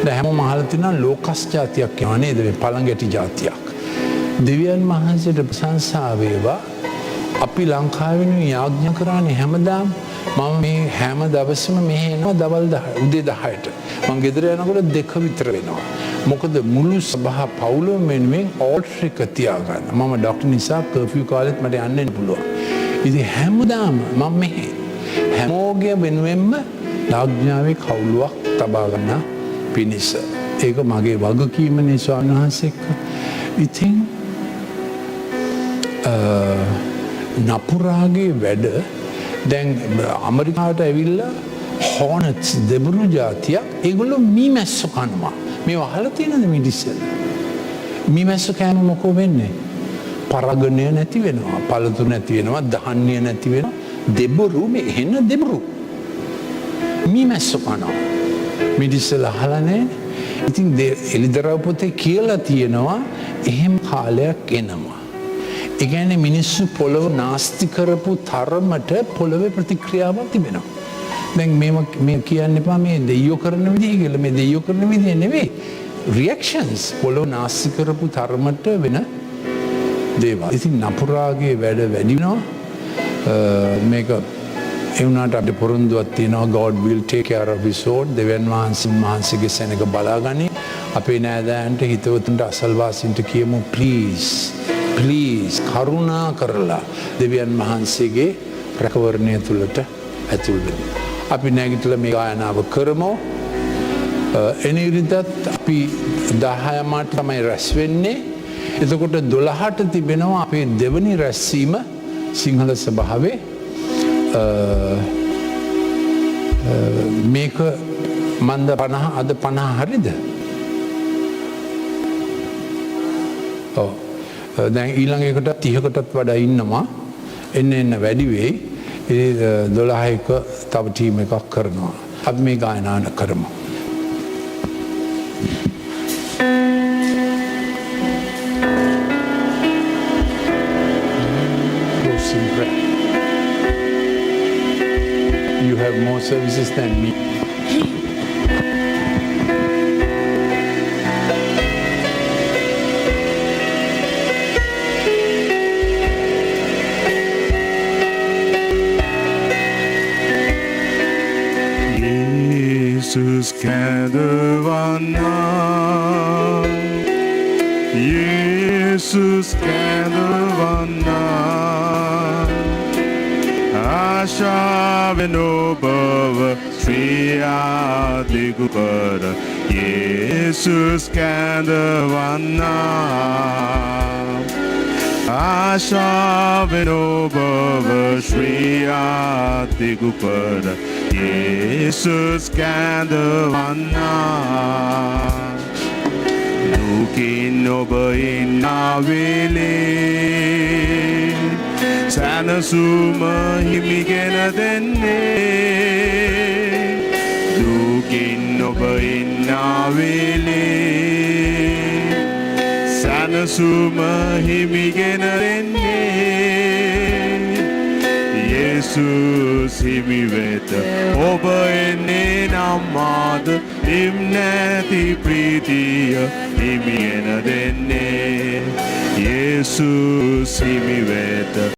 දැන් හැමෝම අහලා තියෙනවා ලෝකස් జాතියක් කියනවා නේද? මේ පළඟැටි జాතියක්. දෙවියන් වහන්සේට ප්‍රශංසා වේවා. අපි ලංකාවෙන් යාඥා කරන්නේ හැමදාම මම මේ හැම දවසම මෙහෙ එනවා දවල් 10 උදේ 10ට. මම ගෙදර යනකොට 2 විතර වෙනවා. මොකද මුළු සභා පවුලම වෙනුවෙන් ඕල්ටර් එක තියාගන්න. මම ඩොක්ටර් නිසා කර්ෆියු කාලෙත් මට යන්න පුළුවන්. ඉතින් හැමදාම මම මෙහෙ හැමෝගේ වෙනුවෙන්ම යාඥාවේ කවුලුවක් තබා ගන්න පිණිස. ඒක මගේ වගකීමනේ ස්වාමීන් වහන්සේ එක්ක. ඉතින් නපුරාගේ වැඩ දැන් ඇමරිකාවට ඇවිල්ලා හෝනට්ස් දෙබරු ජාතියක් ඒගොල්ලෝ මීමැස්සෝ කනවා. මේ අහලා තියෙනවද මිනිස්සු? මීමැස්සෝ කෑම මොකෝ වෙන්නේ? පරගණය නැති වෙනවා, පළතු නැති වෙනවා, ධාන්‍ය නැති වෙනවා. දෙබරු මේ එන දෙබරු මීමැස්සෝ කනවා. මිනිස්සුලා අහලා නැහැ. ඉතින් එලිදරව් පොතේ කියලා තියෙනවා එහෙම කාලයක් එනවා. ඒ කියන්නේ මිනිස්සු පොළව නාස්ති කරපු තරමට පොළවේ ප්‍රතික්‍රියාවක් තිබෙනවා. දැන් මේ කියන්න එපා මේ දෙයියෝ කරන විදිහ කියලා. මේ දෙයියෝ කරන විදිහ නෙවෙයි. රියැක්ෂන්ස් පොළව නාස්ති කරපු තරමට වෙන දේවල්. ඉතින් නපුරාගේ වැඩ වැඩි වෙනවා. මේක ඒ වුණාට අපිට පොරොන්දුවක් තියෙනවා God will take care of his own. දෙවියන් වහන්සේගේ සෙනඟ බලාගනි. අපේ නෑදෑයන්ට හිතවතුන්ට අසල්වාසීන්ට කියමු ප්ලීස් කරුණා කරලා දෙවියන් වහන්සේගේ රැකවරණය තුළට ඇතුල් වෙන්න. අපි නැගිටලා මේ ගායනාව කරමු. එනිරිදත් අපි 10 මාට තමයි රැස් වෙන්නේ. එතකොට 12ට තිබෙනවා අපේ දෙවනි රැස්වීම සිංහල සභාවේ. මේක මන්ද 50 අද 50 හරිද? ඔව්. දැන් ඊළඟ එකට 30කටත් වඩා ඉන්නවා. එන්න වැඩි වෙයි. ඒ 12ක තව ටීම් එකක් කරනවා. අපි මේ ගායනා කරමු. You have more services than me.
Jesus kändervanna, Jesus kändervanna. Ashaven obava Shriya digupara Jesus kändervanna. Ashaven obava Shriya digupara Jesus kändervanna. Dukin oba inna vele සැනසුම හිමිගෙන දෙන්නේ. දුකින් ඔබ ඉන්නා වෙලේ සැනසුම හිමිගෙන දෙන්නේ. යේසුස් හිමි වෙත ඔබ එන්නේ නම් මාද හිම් නැති ප්‍රීතිය හිමිගෙන දෙන්නේ. යේසුස් හිමි වෙත